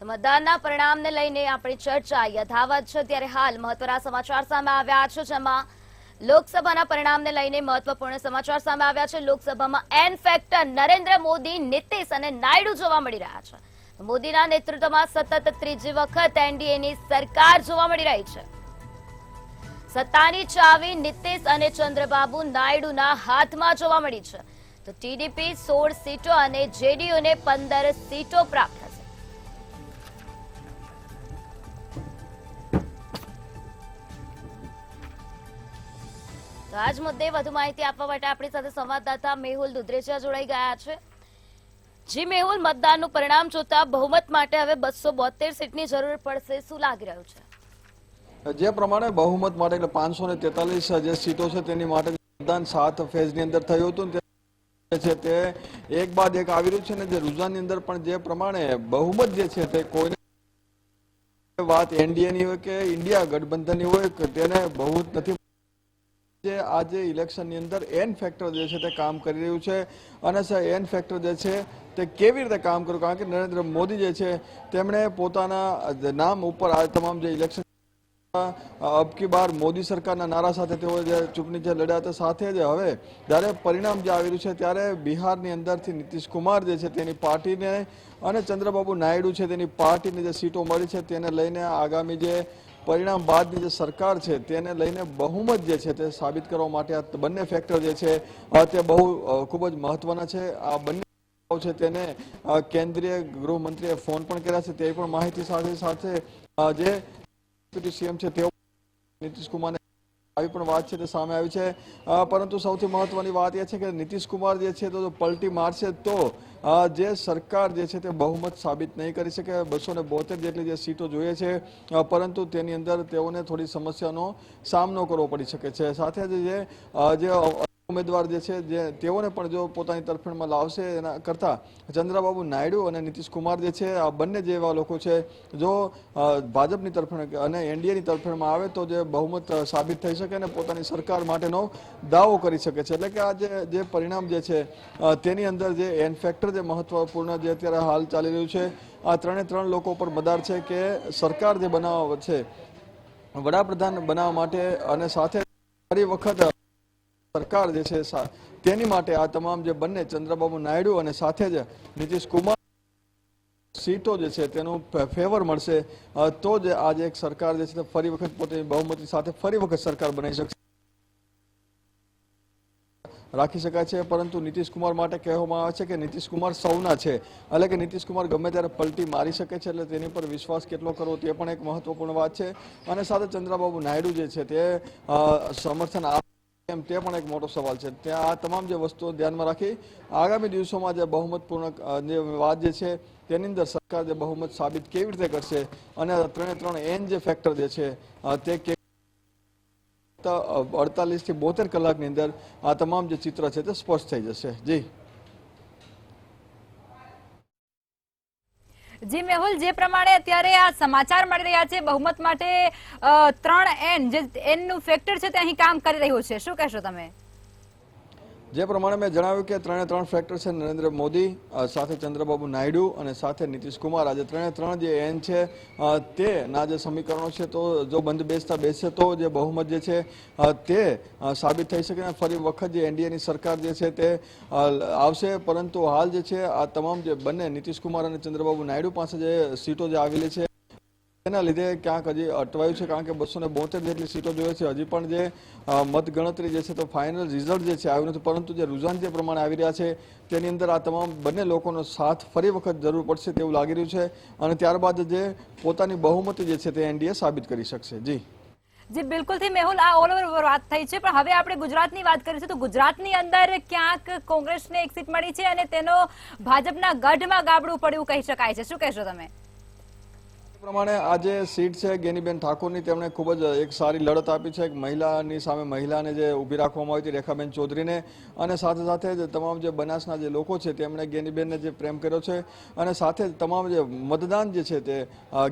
મતદાનના પરિણામને લઈને આપણી ચર્ચા યથાવત છે ત્યારે હાલ મહત્વના સમાચાર સામે આવ્યા છે, જેમાં લોકસભાના પરિણામને લઈને મહત્વપૂર્ણ સમાચાર સામે આવ્યા છે। લોકસભામાં એન ફેક્ટર નરેન્દ્ર મોદી, નીતિશ અને નાયડુ જોવા મળી રહ્યા છે। મોદીના નેતૃત્વમાં સતત ત્રીજી વખત એનડીએની સરકાર જોવા મળી રહી છે। સત્તાની ચાવી નીતિશ અને ચંદ્રબાબુ નાયડુના હાથમાં જોવા મળી છે, તો ટીડીપી 16 સીટો અને જેડીયુને 15 સીટો પ્રાપ્ત થશે। તો આજ મુદ્દે વધુ માહિતી આપવા માટે આપણી સાથે સંવાદદાતા મેહુલ દુધરેજા જોડાઈ ગયા છે। જી મેહુલ, મતદાનનું પરિણામ જોતા બહુમત માટે હવે 272 સીટની જરૂર પડશે, શું લાગી રહ્યું છે? જે પ્રમાણે બહુમત માટે એટલે 543 જે સીટો છે તેની માટે મતદાન 7 ફેઝની અંદર થયું હતું છે તે એક બાદ એક આવી રહ્યું છે ને જે રુઝાનની અંદર પણ જે પ્રમાણે બહુમત જે છે તે કોઈને વાત એનડીએની હોય કે ઇન્ડિયા ગઠબંધનની હોય કે તેને બહુ નથી। આજે ઇલેક્શનની અંદર એન ફેક્ટર જે છે તે કામ કરી રહ્યું છે અને એન ફેક્ટર જે છે તે કેવી રીતે કામ કર્યું, કારણ કે નરેન્દ્ર મોદી જે છે તેમણે પોતાના નામ ઉપર આ તમામ જે ઇલેક્શન અબકી બાર મોદી સરકારના નારા સાથે તેઓ જે ચૂંટણી જે લડ્યા હતા, સાથે જ હવે જ્યારે પરિણામ જે આવી રહ્યું છે ત્યારે બિહારની અંદરથી નીતિશ કુમાર જે છે તેની પાર્ટીને અને ચંદ્રબાબુ નાયડુ છે તેની પાર્ટીની જે સીટો મળી છે તેને લઈને આગામી જે પરિણામ બાદની જે સરકાર છે તેને લઈને બહુમત જે છે તે સાબિત કરવા માટે આ બંને ફેક્ટર જે છે તે બહુ ખૂબ જ મહત્વના છે। આ બંને છે તેને કેન્દ્રીય ગૃહમંત્રીએ ફોન પણ કર્યા છે, તે પણ માહિતી સાથે સાથે જે ડેપ્યુટી સીએમ છે તેઓ નીતિશ કુમારને આવી પણ વાત છે તે સામે આવી છે। પરંતુ સૌથી મહત્વની વાત એ છે કે નીતિશ કુમાર જે છે તો પલટી મારશે તો જે સરકાર જે છે તે બહુમત સાબિત નહીં કરી શકે। 272 જેટલી જે સીટો જોઈએ છે, પરંતુ તેની અંદર તેઓને થોડી સમસ્યાનો સામનો કરવો પડી શકે છે। સાથે જ જે ઉમેદવાર જે છે જે તેઓને પણ જો પોતાની તરફેણમાં લાવશે એના કરતાં ચંદ્રબાબુ નાયડુ અને નીતિશ કુમાર જે છે આ બંને જેવા લોકો છે જો ભાજપની તરફેણ અને એનડીએની તરફેણમાં આવે તો જે બહુમત સાબિત થઈ શકે અને પોતાની સરકાર માટેનો દાવો કરી શકે છે। એટલે કે આ જે પરિણામ જે છે તેની અંદર જે એન ફેક્ટર જે મહત્વપૂર્ણ જે અત્યારે હાલ ચાલી રહ્યું છે, આ ત્રણ લોકો પર મદાર છે કે સરકાર જે બનાવવા છે વડાપ્રધાન બનાવવા માટે અને સાથે ફરી વખત સરકાર જે છે તેની માટે આ તમામ જે બંને ચંદ્રબાબુ નાયડુ અને સાથે જ નીતિશ કુમાર સીટો જે છે તેનું ફેવર મળશે તો જ આજે એક સરકાર જે છે ફરી વખત પોતાની બહુમતી સાથે ફરી વખત સરકાર બનાવી શકશે, રાખી શકાય છે। પરંતુ નીતિશ કુમાર માટે કહેવામાં આવે છે કે નીતિશ કુમાર સૌના છે, એટલે કે નીતિશ કુમાર ગમે ત્યારે પલટી મારી શકે છે, એટલે તેની પર વિશ્વાસ કેટલો કરવો તે પણ એક મહત્વપૂર્ણ વાત છે। અને સાથે ચંદ્રબાબુ નાયડુ જે છે તે સમર્થન એમ તે પણ એક મોટો સવાલ છે। ત્યાં આ તમામ જે વસ્તુઓ ધ્યાનમાં રાખી આગામી દિવસોમાં જે બહુમતપૂર્ણ જે વાત જે છે તેની અંદર સરકાર જે બહુમત સાબિત કેવી રીતે કરશે અને ત્રણ એન જે ફેક્ટર જે છે તે 48 થી 72 કલાકની અંદર આ તમામ જે ચિત્ર છે તે સ્પષ્ટ થઈ જશે। જી જી મેહુલ, જે પ્રમાણે અત્યારે આ સમાચાર મળી રહ્યા છે બહુમત માટે 3 એન જે એન નું ફેક્ટર છે તે અહીં કામ કરી રહ્યું છે, શું કહેશો તમે? જે પ્રમાણે મેં જણાવ્યું કે ત્રણ ફેક્ટર છે, નરેન્દ્ર મોદી સાથે ચંદ્રબાબુ નાયડુ અને સાથે નીતિશ કુમાર, આજે ત્રણ જે એન છે તેના જે સમીકરણો છે તો જો બંધ બેસતા બેસે તો જે બહુમત જે છે તે સાબિત થઈ શકે અને ફરી વખત જે એનડીએની સરકાર જે છે તે આવશે। પરંતુ હાલ જે છે આ તમામ જે બંને નીતિશ કુમાર અને ચંદ્રબાબુ નાયડુ પાસે જે સીટો જે આવેલી છે તેના લીધે ક્યાંક હજી અટવાયું છે, કારણ કે 272 જેટલી સીટો જોઈએ છે। હજી પણ જે મતગણતરી જે છે તો ફાઇનલ રિઝલ્ટ જે છે આવ્યું નથી, પરંતુ જે રુઝાન જે પ્રમાણે આવી રહ્યા છે તેની અંદર આ તમામ બંને લોકોનો સાથ ફરી વખત જરૂર પડશે તેવું લાગી રહ્યું છે અને ત્યારબાદ જે પોતાની બહુમતી જે છે તે એનડીએ સાબિત કરી શકશે। જી જી બિલકુલથી મેહુલ, આ ઓલ ઓવર વાત થઈ છે, પણ હવે આપણે ગુજરાતની વાત કરીશું તો ગુજરાતની અંદર ક્યાંક કોંગ્રેસને એક સીટ મળી છે અને તેનો ભાજપના ગઢમાં ગાબડું પડ્યું કહી શકાય છે, શું કહેશો તમે? પ્રમાણે આ જે સીટ છે ગેનીબેન ઠાકોરની તેમણે ખૂબ જ એક સારી લડત આપી છે. એક મહિલાની સામે મહિલાને જે ઊભી રાખવામાં આવી હતી રેખાબેન ચૌધરીને, અને સાથે સાથે જ તમામ જે બનાસના જે લોકો છે તેમણે ગેનીબેનને જે પ્રેમ કર્યો છે, અને સાથે જ તમામ જે મતદાન જે છે તે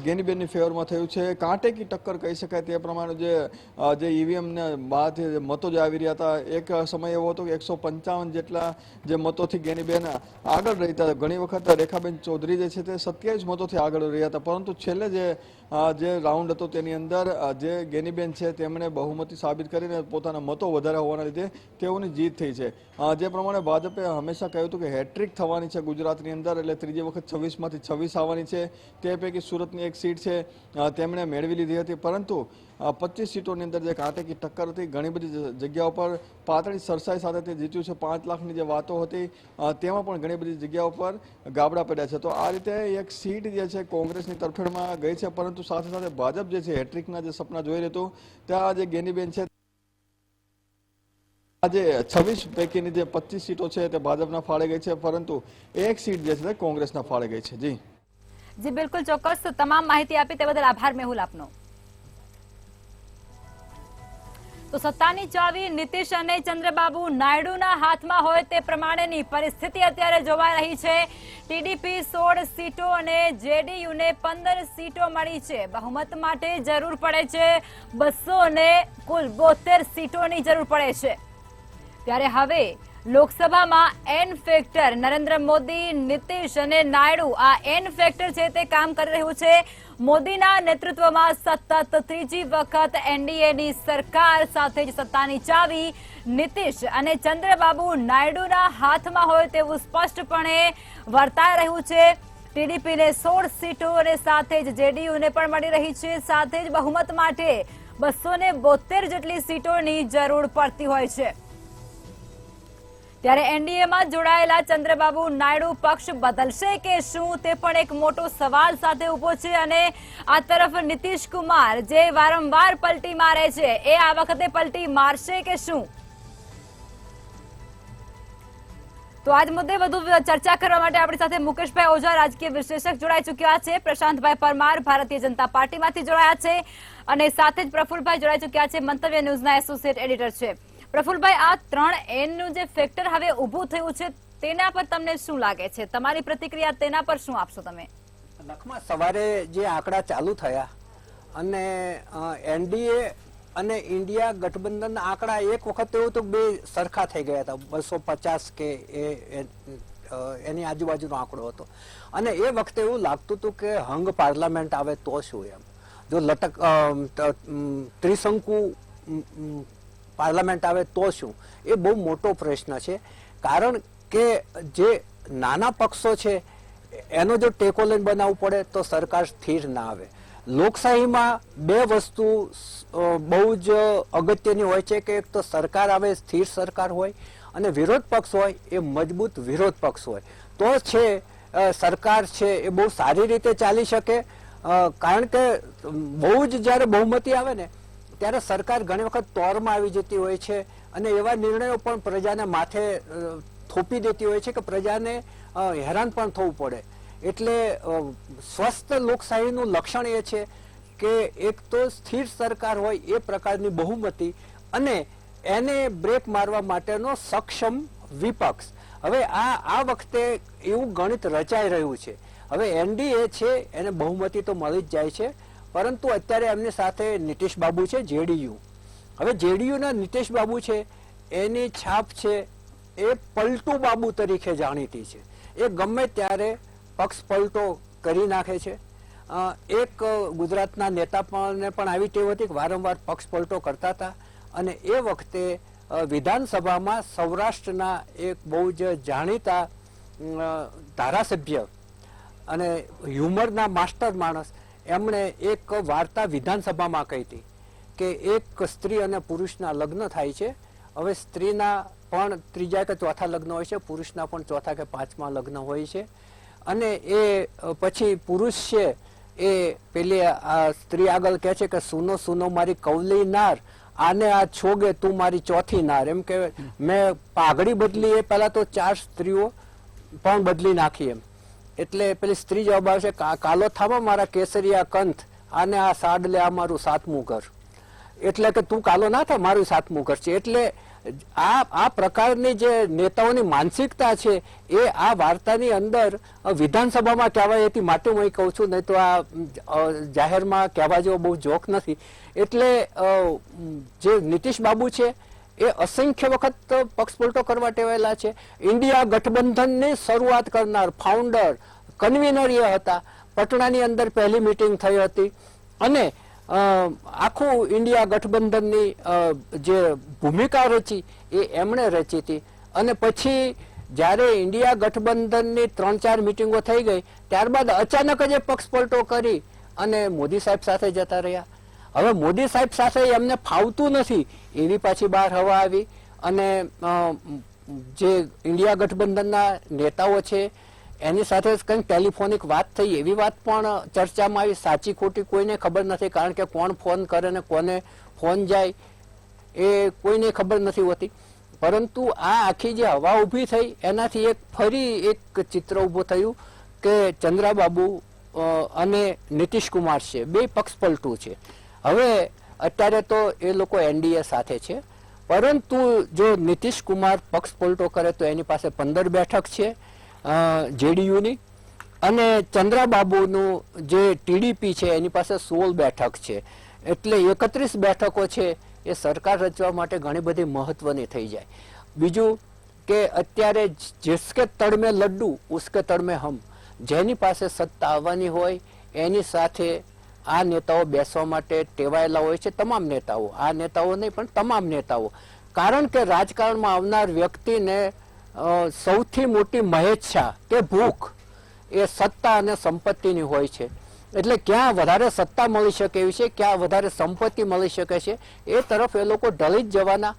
ગેનીબેનની ફેવરમાં થયું છે. કાંટેકી ટક્કર કહી શકાય તે પ્રમાણે જે ઈવીએમને બાદ મતો જે આવી રહ્યા હતા, એક સમય એવો હતો કે 155 જેટલા જે મતોથી ગેનીબેન આગળ રહી હતા. ઘણી વખત રેખાબેન ચૌધરી જે છે તે 27 મતોથી આગળ રહ્યા હતા, પરંતુ છેલ્લે જે રાઉન્ડ હતો તેની અંદર જે ગેનીબેન છે તેમણે બહુમતી સાબિત કરીને પોતાના મતો વધારે હોવાના લીધે તેઓની જીત થઈ છે. જે પ્રમાણે ભાજપે હંમેશા કહ્યું હતું કે હેટ્રિક થવાની છે ગુજરાતની અંદર, એટલે ત્રીજી વખત 26માંથી 26 આવવાની છે. તે પૈકી સુરતની એક સીટ છે તેમણે મેળવી લીધી હતી, પરંતુ 25 સીટોની અંદર જે કાંટેકી ટક્કર હતી, ઘણી બધી જગ્યાઓ પર પાતળી સરસાઈ સાથે તે જીત્યું છે. 5 લાખની જે વાતો હતી તેમાં પણ ઘણી બધી જગ્યાઓ પર ગાબડા પડ્યા છે. તો આ રીતે એક સીટ જે છે કોંગ્રેસની તરફેણમાં ગઈ છે, પરંતુ સાથે સાથે ભાજપ જે છે હેટ્રિકના જે સપના જોઈ રહ્યું હતું, ત્યાં જે ગેનીબેન છે આજે 26 પૈકીની જે 25 સીટો છે તે ભાજપના ફાળે ગઈ છે, પરંતુ એક સીટ જે છે તે કોંગ્રેસના ફાળે ગઈ છે. જી બિલકુલ, ચોક્કસ તમામ માહિતી આપી તે બદલ આભાર મેહુલ આપનો. તો સત્તાની ચાવી નીતિશ અને ચંદ્રબાબુ નાયડુના હાથમાં હોય તે પ્રમાણેની પરિસ્થિતિ અત્યારે જોવા રહી છે. ટીડીપી 16 સીટો અને જેડીયુને 15 સીટો મળી છે. બહુમત માટે જરૂર પડે છે 200 અને કુલ 72 સીટોની જરૂર પડે છે. ત્યારે હવે લોકસભામાં એન ફેક્ટર નરેન્દ્ર મોદી, નીતિશ અને નાયડુ, આ એન ફેક્ટર છે તે કામ કરી રહ્યું છે. મોદીના નેતૃત્વમાં સતત ત્રીજી વખત એનડીએની સરકાર, સાથે જ સત્તાની ચાવી નીતિશ અને ચંદ્રબાબુ નાયડુના હાથમાં હોય તેવું સ્પષ્ટપણે વર્તાઈ રહ્યું છે. ટીડીપીને 16 સીટો અને સાથે જ જેડીયુને પણ મળી રહી છે. સાથે જ બહુમત માટે 272 જેટલી સીટોની જરૂર પડતી હોય છે. ત્યારે એનડીએમાં જોડાયેલા ચંદ્રબાબુ નાયડુ પક્ષ બદલશે કે શું, તે પણ એક મોટો સવાલ સાથે ઉભો છે. અને આ તરફ નીતિશ કુમાર જે વારંવાર પલટી મારે છે, એ આ વખતે પલટી મારશે કે શું? તો આજ મુદ્દે વધુ ચર્ચા કરવા માટે આપણી સાથે મુકેશભાઈ ઓઝા, રાજકીય વિશ્લેષક, જોડાઈ ચૂક્યા છે. પ્રશાંતભાઈ પરમાર ભારતીય જનતા પાર્ટીમાંથી જોડાયા છે, અને સાથે જ પ્રફુલભાઈ જોડાઈ ચૂક્યા છે, મંતવ્ય ન્યૂઝના એસોસિએટ એડિટર છે. પ્રફુલભાઈ, આ 3N નું જે ફેક્ટર હવે ઊભું થયું છે તેના પર તમને શું લાગે છે? તમારી પ્રતિક્રિયા તેના પર શું આપશો તમે? લખમાં સવારે જે આંકડા ચાલુ થયા અને એનડીએ અને ઇન્ડિયા ગઠબંધનના આંકડા એક વખત એવું તો બે સરખા થઈ ગયા હતા, 250 કે એની આજુબાજુનો આંકડો હતો. અને એ વખતે એવું લાગતું હતું કે હંગ પાર્લામેન્ટ આવે તો શું, એમ જો ત્રિશંકુ પાર્લામેન્ટ આવે તો શું, એ બહુ મોટો પ્રશ્ન છે. કારણ કે જે નાના પક્ષો છે એનો જો ટેકો લઈને બનાવવું પડે તો સરકાર સ્થિર ના આવે. લોકશાહીમાં બે વસ્તુ બહુ જ અગત્યની હોય છે કે એક તો સરકાર આવે, સ્થિર સરકાર હોય, અને વિરોધ પક્ષ હોય એ મજબૂત વિરોધ પક્ષ હોય તો છે સરકાર છે એ બહુ સારી રીતે ચાલી શકે. કારણ કે બહુ જ જ્યારે બહુમતી આવે ને ત્યારે સરકાર ઘણી વખત તોરમાં આવી જતી હોય છે, અને એવા નિર્ણયો પણ પ્રજાને માથે થોપી દેતી હોય છે કે પ્રજાને હેરાન પણ થવું પડે. એટલે સ્વસ્થ લોકશાહીનું લક્ષણ એ છે કે એક તો સ્થિર સરકાર હોય એ પ્રકારની બહુમતી, અને એને બ્રેક મારવા માટેનો સક્ષમ વિપક્ષ. હવે આ વખતે એવું ગણિત રચાઈ રહ્યું છે. હવે એનડીએ છે એને બહુમતી તો મળી જ જાય છે, પરંતુ અત્યારે એમની સાથે નીતિશ બાબુ છે, જેડીયુ. હવે જેડીયુના નીતિશ બાબુ છે એની છાપ છે એ પલટુ બાબુ તરીકે જાણીતી છે. એ ગમે ત્યારે પક્ષ પલટો કરી નાખે છે. એક ગુજરાતના નેતા પણ આવી ટેવ હતી કે વારંવાર પક્ષ પલટો કરતા હતા, અને એ વખતે વિધાનસભામાં સૌરાષ્ટ્રના એક બહુ જ જાણીતા ધારાસભ્ય અને હ્યુમરના માસ્ટર માણસ, એમણે એક વાર્તા વિધાનસભામાં કહી હતી કે એક સ્ત્રી અને પુરુષના લગ્ન થાય છે. હવે સ્ત્રીના પણ ત્રીજા કે ચોથા લગ્ન હોય છે, પુરુષના પણ ચોથા કે પાંચમા લગ્ન હોય છે. અને એ પછી પુરુષ છે એ પેલી આ સ્ત્રી આગળ કહે છે કે સુનો સુનો મારી કવલી નાર, આને આ છોગે તું મારી ચોથી નાર. એમ કે મેં પાઘડી બદલી, એ પહેલા તો 4 સ્ત્રીઓ પણ બદલી નાખી એમ. એટલે પેલી સ્ત્રી જવાબ આવશે, કાલો થામા મારા કેસરિયા કંથ, આને આ સાડ લે, આ મારું સાતમું ઘર. એટલે કે તું કાલો ના થા, મારું સાતમું ઘર છે. એટલે આ પ્રકારની જે નેતાઓની માનસિકતા છે એ આ વાર્તાની અંદર વિધાનસભામાં કહેવાય હતી માટે હું કહું છું, નહીં તો આ જાહેરમાં કહેવા જેવો બહુ જોક નથી. એટલે જે નીતિશ બાબુ છે એ અસંખ્ય વખત પક્ષપલટો કરવા ટેવાયેલા છે. ઇન્ડિયા ગઠબંધનની શરૂઆત કરનાર ફાઉન્ડર કન્વીનર એ હતા. પટણાની અંદર પહેલી મીટિંગ થઈ હતી અને આખું ઇન્ડિયા ગઠબંધનની જે ભૂમિકા રચી એ એમણે રચી હતી. અને પછી જ્યારે ઇન્ડિયા ગઠબંધનની 3-4 મિટિંગો થઈ ગઈ ત્યારબાદ અચાનક જ પક્ષપલટો કરી અને મોદી સાહેબ સાથે જતા રહ્યા. હવે મોદી સાહેબ સાથે એમને ફાવતું નથી એવી પાછી બહાર હવા આવી અને જે ઇન્ડિયા ગઠબંધનના નેતાઓ છે એની સાથે કંઈક ટેલિફોનિક વાત થઈ એવી વાત પણ ચર્ચામાં આવી. સાચી ખોટી કોઈને ખબર નથી, કારણ કે કોણ ફોન કરે ને કોને ફોન જાય એ કોઈને ખબર નથી હોતી. પરંતુ આ આખી જે હવા ઊભી થઈ એનાથી ફરી એક ચિત્ર ઊભું થયું કે ચંદ્રાબાબુ અને નીતિશ કુમાર છે બે પક્ષપલટું છે. હવે અત્યારે તો એ લોકો એનડીએ સાથે છે, પરંતુ જો નીતિશ કુમાર પક્ષપલટો કરે તો એની પાસે 15 બેઠક છે જેડીયુની, અને ચંદ્રાબાબુનું જે ટીડીપી છે એની પાસે 16 બેઠક છે. એટલે 31 બેઠકો છે એ સરકાર રચવા માટે ઘણી બધી મહત્વની થઈ જાય. બીજું કે અત્યારે जिसके तड़ में लड्डू उसके तड़ में हम, જેની પાસે સત્તા આવવાની હોય એની સાથે આ નેતાઓ બેસવા માટે ટેવાયેલા હોય છે. તમામ નેતાઓ, આ નેતાઓ નહીં પણ તમામ નેતાઓ, કારણ કે રાજકારણમાં આવનાર વ્યક્તિને સૌથી મોટી મહેચ્છા કે ભૂખ એ સત્તા અને સંપત્તિની હોય છે. એટલે ક્યાં વધારે સત્તા મળી શકે એવી છે, ક્યાં વધારે સંપત્તિ મળી શકે છે એ તરફ એ લોકો ઢળી જ જવાના.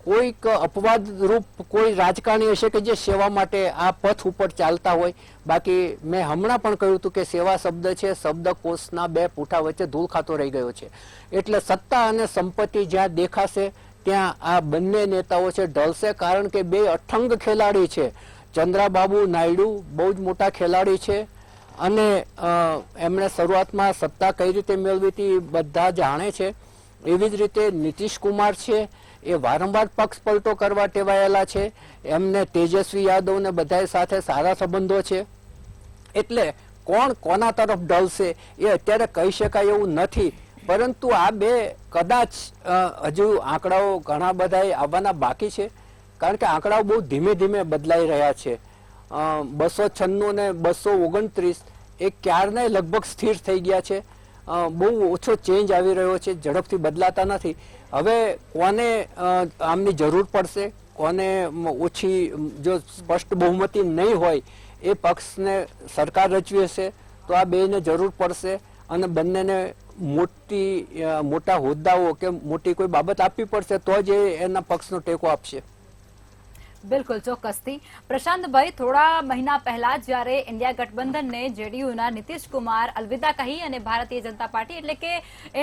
કોઈક અપવાદરૂપ કોઈ રાજકારણી હશે કે જે સેવા માટે આ પથ ઉપર ચાલતા હોય. બાકી મેં હમણાં પણ કહ્યું હતું કે સેવા શબ્દ છે શબ્દકોશના 2 પૂઠા વચ્ચે ધૂળ ખાતો રહી ગયો છે. એટલે સત્તા અને સંપત્તિ જ્યાં દેખાશે ત્યાં આ બંને નેતાઓ છે ઢળશે, કારણ કે બે અઠંગ ખેલાડી છે. ચંદ્રાબાબુ નાયડુ બહુ જ મોટા ખેલાડી છે અને એમણે શરૂઆતમાં સત્તા કઈ રીતે મેળવી હતી બધા જાણે છે. એવી જ રીતે નીતિશ કુમાર છે એ વારંવાર પક્ષપલટો કરવા ટેવાયેલા છે. એમને તેજસ્વી યાદવ ને બધા સાથે સારા સંબંધો છે. એટલે કોણ કોના તરફ ઢળશે એ અત્યારે કહી શકાય એવું નથી. પરંતુ આ બે કદાચ હજુ આંકડાઓ ઘણા બધા આવવાના બાકી છે, કારણ કે આંકડાઓ બહુ ધીમે ધીમે બદલાઈ રહ્યા છે. 296 ને 229 એ ક્યારને લગભગ સ્થિર થઈ ગયા છે. બહુ ઓછો ચેન્જ આવી રહ્યો છે, ઝડપથી બદલાતા નથી. હવે કોને આમની જરૂર પડશે, કોને ઓછી જો સ્પષ્ટ બહુમતી નહીં હોય એ પક્ષને સરકાર રચવી હશે તો આ બેને જરૂર પડશે અને બંનેને મોટા હોદ્દાઓ કે મોટી કોઈ બાબત આપવી પડશે તો જ એના પક્ષનો ટેકો આપશે. બિલકુલ ચોક્કસથી. પ્રશાંતભાઈ, થોડા મહિના પહેલા જ્યારે ઇન્ડિયા ગઠબંધનને જેડીયુના નીતિશ કુમાર અલવિદા કહી અને ભારતીય જનતા પાર્ટી એટલે કે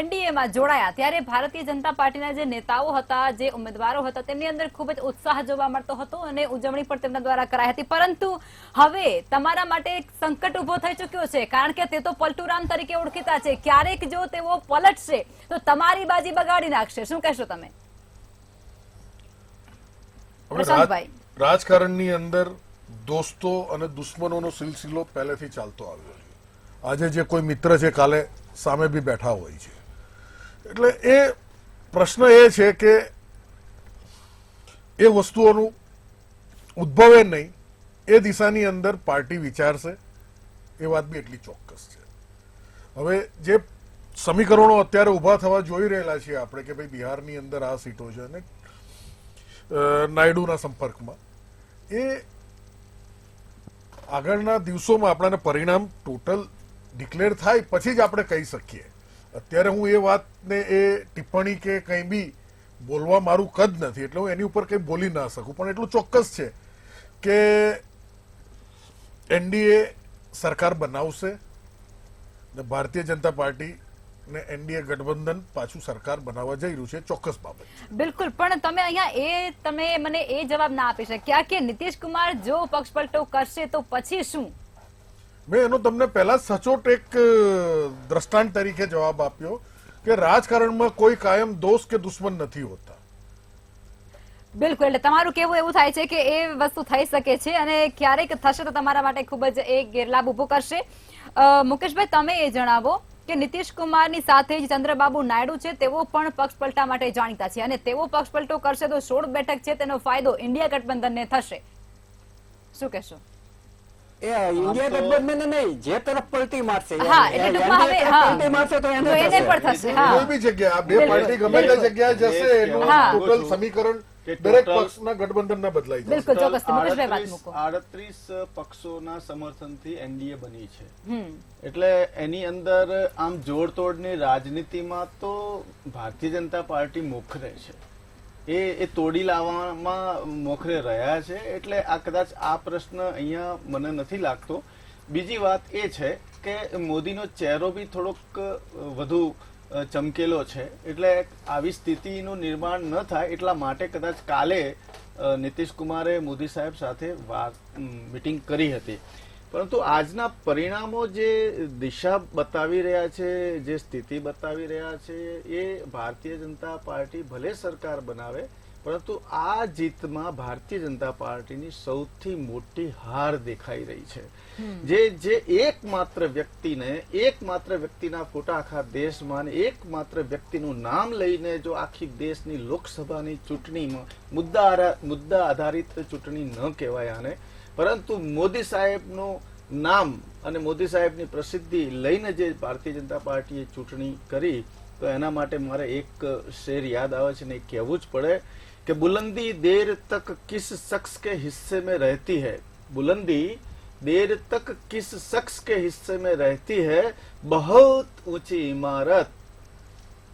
એનડીએમાં જોડાયા, ત્યારે ભારતીય જનતા પાર્ટીના જે નેતાઓ હતા, જે ઉમેદવારો હતા, તેમની અંદર ખૂબ જ ઉત્સાહ જોવા મળતો હતો અને ઉજવણી પણ તેમના દ્વારા કરાઈ હતી. પરંતુ હવે તમારા માટે એક સંકટ ઉભો થઈ ચૂક્યો છે, કારણ કે તે તો પલટુરામ તરીકે ઓળખીતા છે. ક્યારેક જો તેઓ પલટશે તો તમારી બાજી બગાડી નાખશે. શું કહેશો તમે? રાજકારણની અંદર દોસ્તો અને દુશ્મનોનો સિલસિલો પહેલેથી ચાલતો આવ્યો છે. આજે જે કોઈ મિત્ર છે કાલે સામે બી બેઠા હોય છે. એટલે એ પ્રશ્ન એ છે કે એ વસ્તુઓનું ઉદ્ભવે નહીં એ દિશાની અંદર પાર્ટી વિચારશે, એ વાત બી એટલી ચોક્કસ છે. હવે જે સમીકરણો અત્યારે ઉભા થવા જોઈ રહેલા છીએ આપણે કે ભાઈ બિહારની અંદર આ સીટો છે અને નાયડુના સંપર્કમાં, એ આગળના દિવસોમાં આપણને પરિણામ ટોટલ ડિક્લેર થાય પછી જ આપણે કહી શકીએ. અત્યારે હું એ વાતને એ ટિપ્પણી કે કંઈ બી બોલવા મારું કદ નથી, એટલે હું એની ઉપર કંઈ બોલી ના શકું. પણ એટલું ચોક્કસ છે કે એનડીએ સરકાર બનાવશે ને ભારતીય જનતા પાર્ટી ને એનડીએ ગઠબંધન પાછું સરકાર બનાવવા જઈ રહ્યું છે, ચોક્કસ બાબત. બિલકુલ. પણ તમે અહીંયા તમે મને એ જવાબ ના આપી શક્યા કે નીતિશ કુમાર જો પક્ષપલટો કરશે તો પછી શું? મેં એનો તમને પહેલા સચોટ એક દ્રષ્ટાંત તરીકે જવાબ આપ્યો કે રાજકારણમાં કોઈ કાયમ દોસ્ત કે દુશ્મન નથી હોતા. બિલકુલ, એટલે તમારું કેવું એવું થાય છે કે એ વસ્તુ થઈ શકે છે અને ક્યારેક થશે તો તમારા માટે ખૂબ જ એ ગેરલાભ ઉભો કરશે. મુકેશભાઈ, તમે એ જણાવો કે નીતિશ કુમારની સાથે જ ચંદ્રબાબુ નાયડુ છે તેઓ પણ પક્ષપલટા માટે જાણીતા છે અને તેઓ પક્ષપલટો કરશે તો 16 બેઠક છે તેનો ફાયદો ઇન્ડિયા ગઠબંધનને થશે. શું કહેશો? એ ઇન્ડિયા ગઠબંધન નહીં, જે તરફ પલટી મારશે હા, એટલે ટૂંકમાં હવે પલટી મારશે તો એને તો એને થશે. પણ થશે. હા, કોઈ બી જગ્યાએ આ બે પાર્ટી ગમે તે જગ્યાએ જશે એનું હા. ટોટલ સમીકરણ કે દરેક total પક્ષના ગઠબંધનમાં બદલાઈ જશે. બિલકુલ ચોક્કસ. મુકેશભાઈ વાત મૂકો. 38 પક્ષોના સમર્થનથી એનડીએ બની છે. હમ એટલે એની અંદર આમ જોડતોડની રાજનીતિમાં તો ભારતીય જનતા પાર્ટી મોખરે છે. એ તોડી લાવવામાં મોખરે રહ્યા છે. એટલે આ કદાચ આ પ્રશ્ન અહીંયા મને નથી લાગતો. બીજી વાત એ છે કે મોદીનો ચહેરો બી થોડોક વધુ ચમકેલો છે. એટલે આવી સ્થિતિનું નિર્માણ ન થાય એટલા માટે કદાચ કાલે નીતિશ કુમારે મોદી સાહેબ સાથે મીટિંગ કરી હતી. પરંતુ આજના પરિણામો જે દિશા બતાવી રહ્યા છે, જે સ્થિતિ બતાવી રહ્યા છે, એ ભારતીય જનતા પાર્ટી ભલે સરકાર બનાવે પરંતુ આ જીતમાં ભારતીય જનતા પાર્ટીની સૌથી મોટી હાર દેખાઈ રહી છે. જે એકમાત્ર વ્યક્તિના ફોટા આખા દેશમાં એકમાત્ર વ્યક્તિનું નામ લઈને જો આખી દેશની લોકસભાની ચૂંટણીમાં મુદ્દા આધારિત ચૂંટણી ન કહેવાય આને, પરંતુ મોદી સાહેબનું નામ અને મોદી સાહેબની પ્રસિદ્ધિ લઈને જે ભારતીય જનતા પાર્ટીએ ચૂંટણી કરી, તો એના માટે મારે એક શેર યાદ આવે છે ને એ કહેવું જ પડે કે બુલંદી દેર તક કિસ શખ્સ કે હિસ્સે में रहती है, बुलंदी देर तक किस शख्स के हिस्से में रहती है, बहुत ऊंची इमारत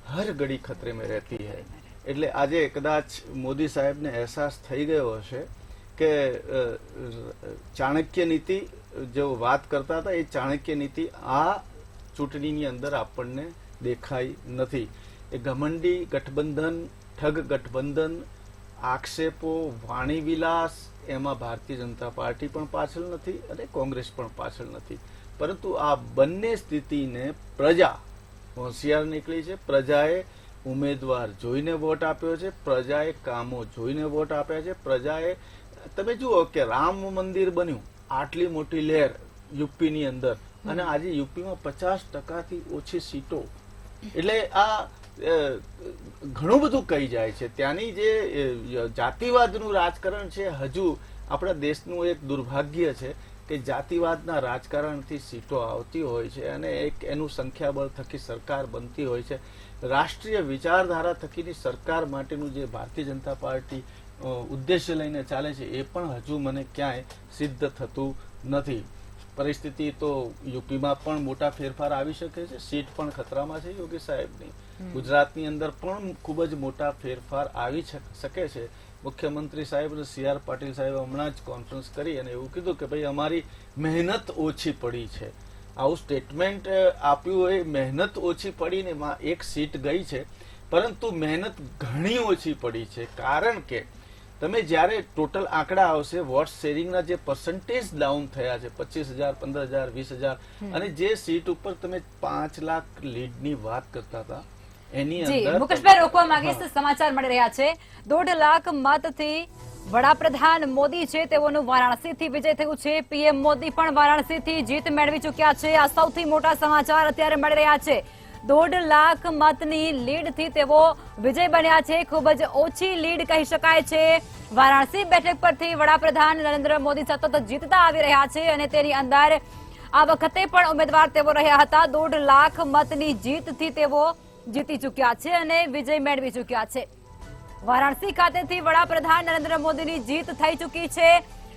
हर घड़ी खतरे में रहती है. એટલે આજે કદાચ મોદી સાહેબને અહેસાસ થઈ ગયો હશે કે ચાણક્ય નીતિ જો વાત કરતા હતા એ ચાણક્ય નીતિ આ ચૂંટણીની અંદર આપણને દેખાઈ નથી. એ ઘમંડી ગઠબંધન, ઠગ ગઠબંધન, આક્ષેપો, વાણી વિલાસ, એમાં ભારતીય જનતા પાર્ટી પણ પાછળ નથી અને કોંગ્રેસ પણ પાછળ નથી. પરંતુ આ બંને સ્થિતિને પ્રજા હોશિયાર નીકળી છે. પ્રજાએ ઉમેદવાર જોઈને વોટ આપ્યો છે, પ્રજાએ કામો જોઈને વોટ આપ્યા છે. પ્રજાએ તમે જુઓ કે રામ મંદિર બન્યું, આટલી મોટી લહેર યુપીની અંદર, અને આજે યુપીમાં 50%થી ઓછી સીટો. એટલે આ ઘણું બધું કહી જાય છે. ત્યાંની જે જાતિવાદનું રાજકારણ છે, હજુ આપણા દેશનું એક દુર્ભાગ્ય છે કે જાતિવાદના રાજકારણથી સીટો આવતી હોય છે અને એનું સંખ્યાબળ થકી સરકાર બનતી હોય છે. રાષ્ટ્રીય વિચારધારા થકીની સરકાર માટેનું જે ભારતીય જનતા પાર્ટી ઉદ્દેશ્ય લઈને ચાલે છે એ પણ હજુ મને ક્યાંય સિદ્ધ થતું નથી. પરિસ્થિતિ તો યુપીમાં પણ મોટા ફેરફાર આવી શકે છે. સીટ પણ ખતરામાં છે યોગી સાહેબની. ગુજરાતની અંદર પણ ખૂબ જ મોટા ફેરફાર આવી શકે છે. મુખ્યમંત્રી સાહેબ અને સી આર પાટીલ સાહેબ હમણાં જ કોન્ફરન્સ કરી અને એવું કીધું કે ભાઈ અમારી મહેનત ઓછી પડી છે. આવું સ્ટેટમેન્ટ આપ્યું હોય. મહેનત ઓછી પડીને એક સીટ ગઈ છે, પરંતુ મહેનત ઘણી ઓછી પડી છે. કારણ કે તમે જ્યારે ટોટલ આંકડા આવશે, વોટ શેરિંગના જે પર્સન્ટેજ ડાઉન થયા છે, 25,000, 15,000, 20,000, અને જે સીટ ઉપર તમે 5 લાખ લીડની વાત કરતા હતા એની અંદર મુકેશભાઈ રોકવા માંગીશ. સમાચાર મળી રહ્યા છે 1.5 લાખ મતથી વડાપ્રધાન મોદી છે તેઓનું વારાણસીથી વિજય થયું છે. પીએમ મોદી પણ વારાણસીથી જીત મેળવી ચૂક્યા છે. આ સૌથી મોટા સમાચાર અત્યારે મળી રહ્યા છે. 1.5 લાખ મતની લીડથી તેઓ વિજય બન્યા છે. ખૂબ જ ઓછી લીડ કહી શકાય છે. વારાણસી બેઠક પરથી વડાપ્રધાન નરેન્દ્ર મોદી સતત જીતતા આવી રહ્યા છે અને તેની અંદર આ વખતે પણ ઉમેદવાર તેઓ રહ્યા હતા. 1.5 લાખ મતની જીતથી તેઓ જીતી ચૂક્યા છે અને વિજય મેળવી ચૂક્યા છે. વારાણસી ખાતેથી વડાપ્રધાન નરેન્દ્ર મોદીની જીત થઈ ચૂકી છે.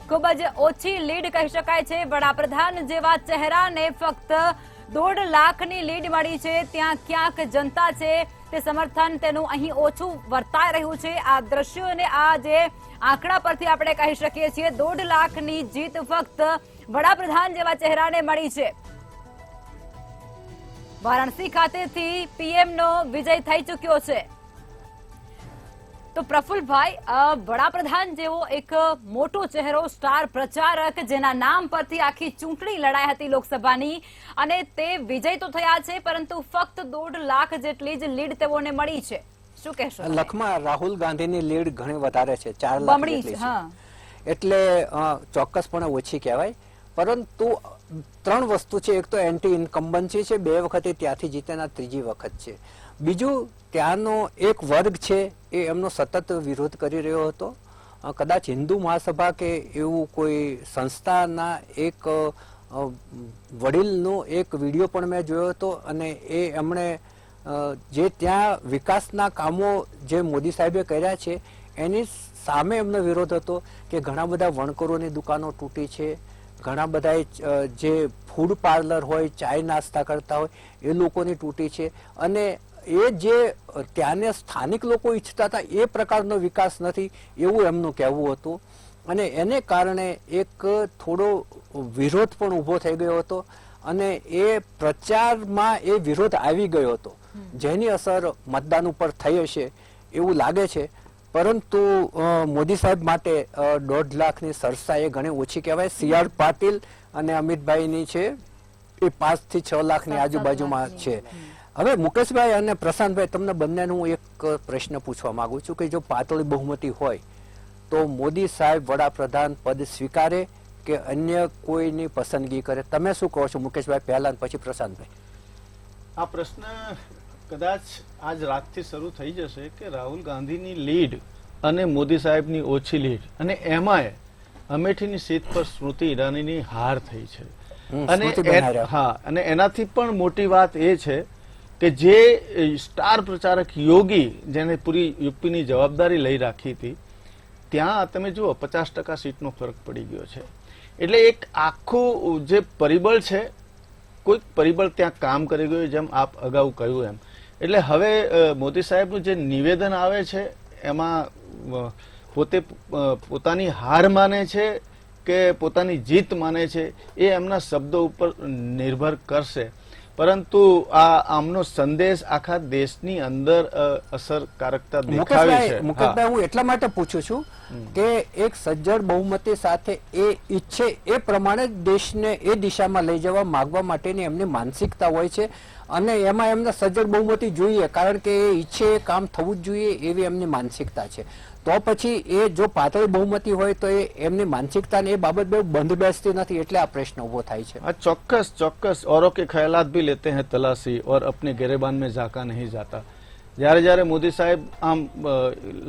ખૂબ જ ઓછી લીડ કહી શકાય છે. વડાપ્રધાન જેવા ચહેરાને ફક્ત 1.5 લાખની લીડ મળી છે. ત્યાં ક્યાંક જનતા છે તે સમર્થન તેનું અહીં ઓછું વર્તાઈ રહ્યું છે. આ દ્રશ્યો અને આ જે આંકડા પરથી આપણે કહી શકીએ છીએ 1.5 લાખની જીત ફક્ત વડાપ્રધાન જેવા ચહેરાને મળી છે. વારાણસી ખાતેથી પીએમનો વિજય થઈ ચૂક્યો છે. તો પ્રફુલ્લભાઈ, વડાપ્રધાન જેવો એક મોટો ચહેરો, સ્ટાર પ્રચારક, જેના નામ પરથી આખી ચૂંટણી લડાઈ હતી લોકસભાની, અને તે વિજય તો થયા છે, પરંતુ ફક્ત 1.5 લાખ જેટલી જ લીડ તેઓને મળી છે. શું કહેશો? લખમાં રાહુલ ગાંધીની લીડ ઘણી વધારે છે, 4 લાખ બમણી જેટલી છે. હા, એટલે ચોક્કસપણે ઓછી કહેવાય. પરંતુ 3 વસ્તુ છે. એક તો એન્ટી ઇન્કમ્બન્સી છે, 2 વખતે ત્યાંથી જીતેના 3જી વખત છે. બીજું, ત્યાંનો એક વર્ગ છે એ એમનો સતત વિરોધ કરી રહ્યો હતો. કદાચ હિન્દુ મહાસભા કે એવું કોઈ સંસ્થાના એક વડીલનો એક વિડીયો પણ મેં જોયો હતો, અને એમણે જે ત્યાં વિકાસના કામો જે મોદી સાહેબે કર્યા છે એની સામે એમનો વિરોધ હતો કે ઘણા બધા વણકરોની દુકાનો તૂટી છે, ઘણા બધા જે ફૂડ પાર્લર હોય, ચાય નાસ્તા કરતા હોય એ લોકોની તૂટી છે, અને એ જે ત્યાંને સ્થાનિક લોકો ઈચ્છતા હતા એ પ્રકારનો વિકાસ નથી એવું એમનું કહેવું હતું. અને એને કારણે એક થોડો વિરોધ પણ ઊભો થઈ ગયો હતો, અને એ પ્રચારમાં એ વિરોધ આવી ગયો હતો, જેની અસર મતદાન ઉપર થઈ હશે એવું લાગે છે. પરંતુ મોદી સાહેબ માટે 1.5 લાખની સરસા એ ઘણી ઓછી કહેવાય. CR પાટીલ અને અમિતભાઈની છે એ 5 થી 6 લાખની આજુબાજુમાં છે. હવે મુકેશભાઈ અને પ્રશાંતભાઈ, તમને બંનેને હું એક પ્રશ્ન પૂછવા માંગુ છું કે જો પાતળી બહુમતી હોય તો મોદી સાહેબ વડાપ્રધાન પદ સ્વીકારે કે અન્ય કોઈની પસંદગી કરે? તમે શું કહો છો મુકેશભાઈ પહેલા, પછી પ્રશાંતભાઈ? આ પ્રશ્ન કદાચ આજ રાતથી શરૂ થઈ જશે કે રાહુલ ગાંધીની લીડ અને મોદી સાહેબની ઓછી લીડ, અને એમાંય અમેઠીની સીટ પર સ્મૃતિ ઈરાનીની હાર થઈ છે. અને એનાથી પણ મોટી વાત એ છે કે જે સ્ટાર પ્રચારક યોગી, જેને પૂરી યુપીની જવાબદારી લઈ રાખી હતી, ત્યાં તમે જુઓ 50% સીટનો ફરક પડી ગયો છે. એટલે એક આખું જે પરિબળ છે, કોઈક પરિબળ ત્યાં કામ કરી ગયું, જેમ આપ અગાઉ કહ્યું એમ. એટલે હવે મોદી સાહેબનું જે નિવેદન આવે છે એમાં પોતે પોતાની હાર માને છે કે પોતાની જીત માને છે એ એમના શબ્દો ઉપર નિર્ભર કરશે. પરંતુ આ આમનો સંદેશ આખા દેશની અંદર અસરકારકતા દેખાવે છે. મુકેશભાઈ, હું એટલા માટે પૂછું છું કે એક સજ્જડ બહુમતી સાથે એ ઈચ્છે એ પ્રમાણે દેશને એ દિશામાં લઈ જવા માંગવા માટેની એમની માનસિકતા હોય છે, અને એમાં એમને સજ્જડ બહુમતી જોઈએ, કારણ કે એ ઈચ્છે એ કામ થવું જ જોઈએ એવી એમની માનસિકતા છે. તો પછી એ જો પાતળી બહુમતી હોય તો એ એમની માનસિકતાને એ બાબત બહુ બંધ બેસતી નથી, એટલે આ પ્રશ્ન ઉભો થાય છે. ચોક્કસ ચોક્કસ. औरों के ख्यालात भी लेते हैं तलाशी और अपने गिरेबान में झांका नहीं जाता. જ્યારે જ્યારે મોદી સાહેબ આમ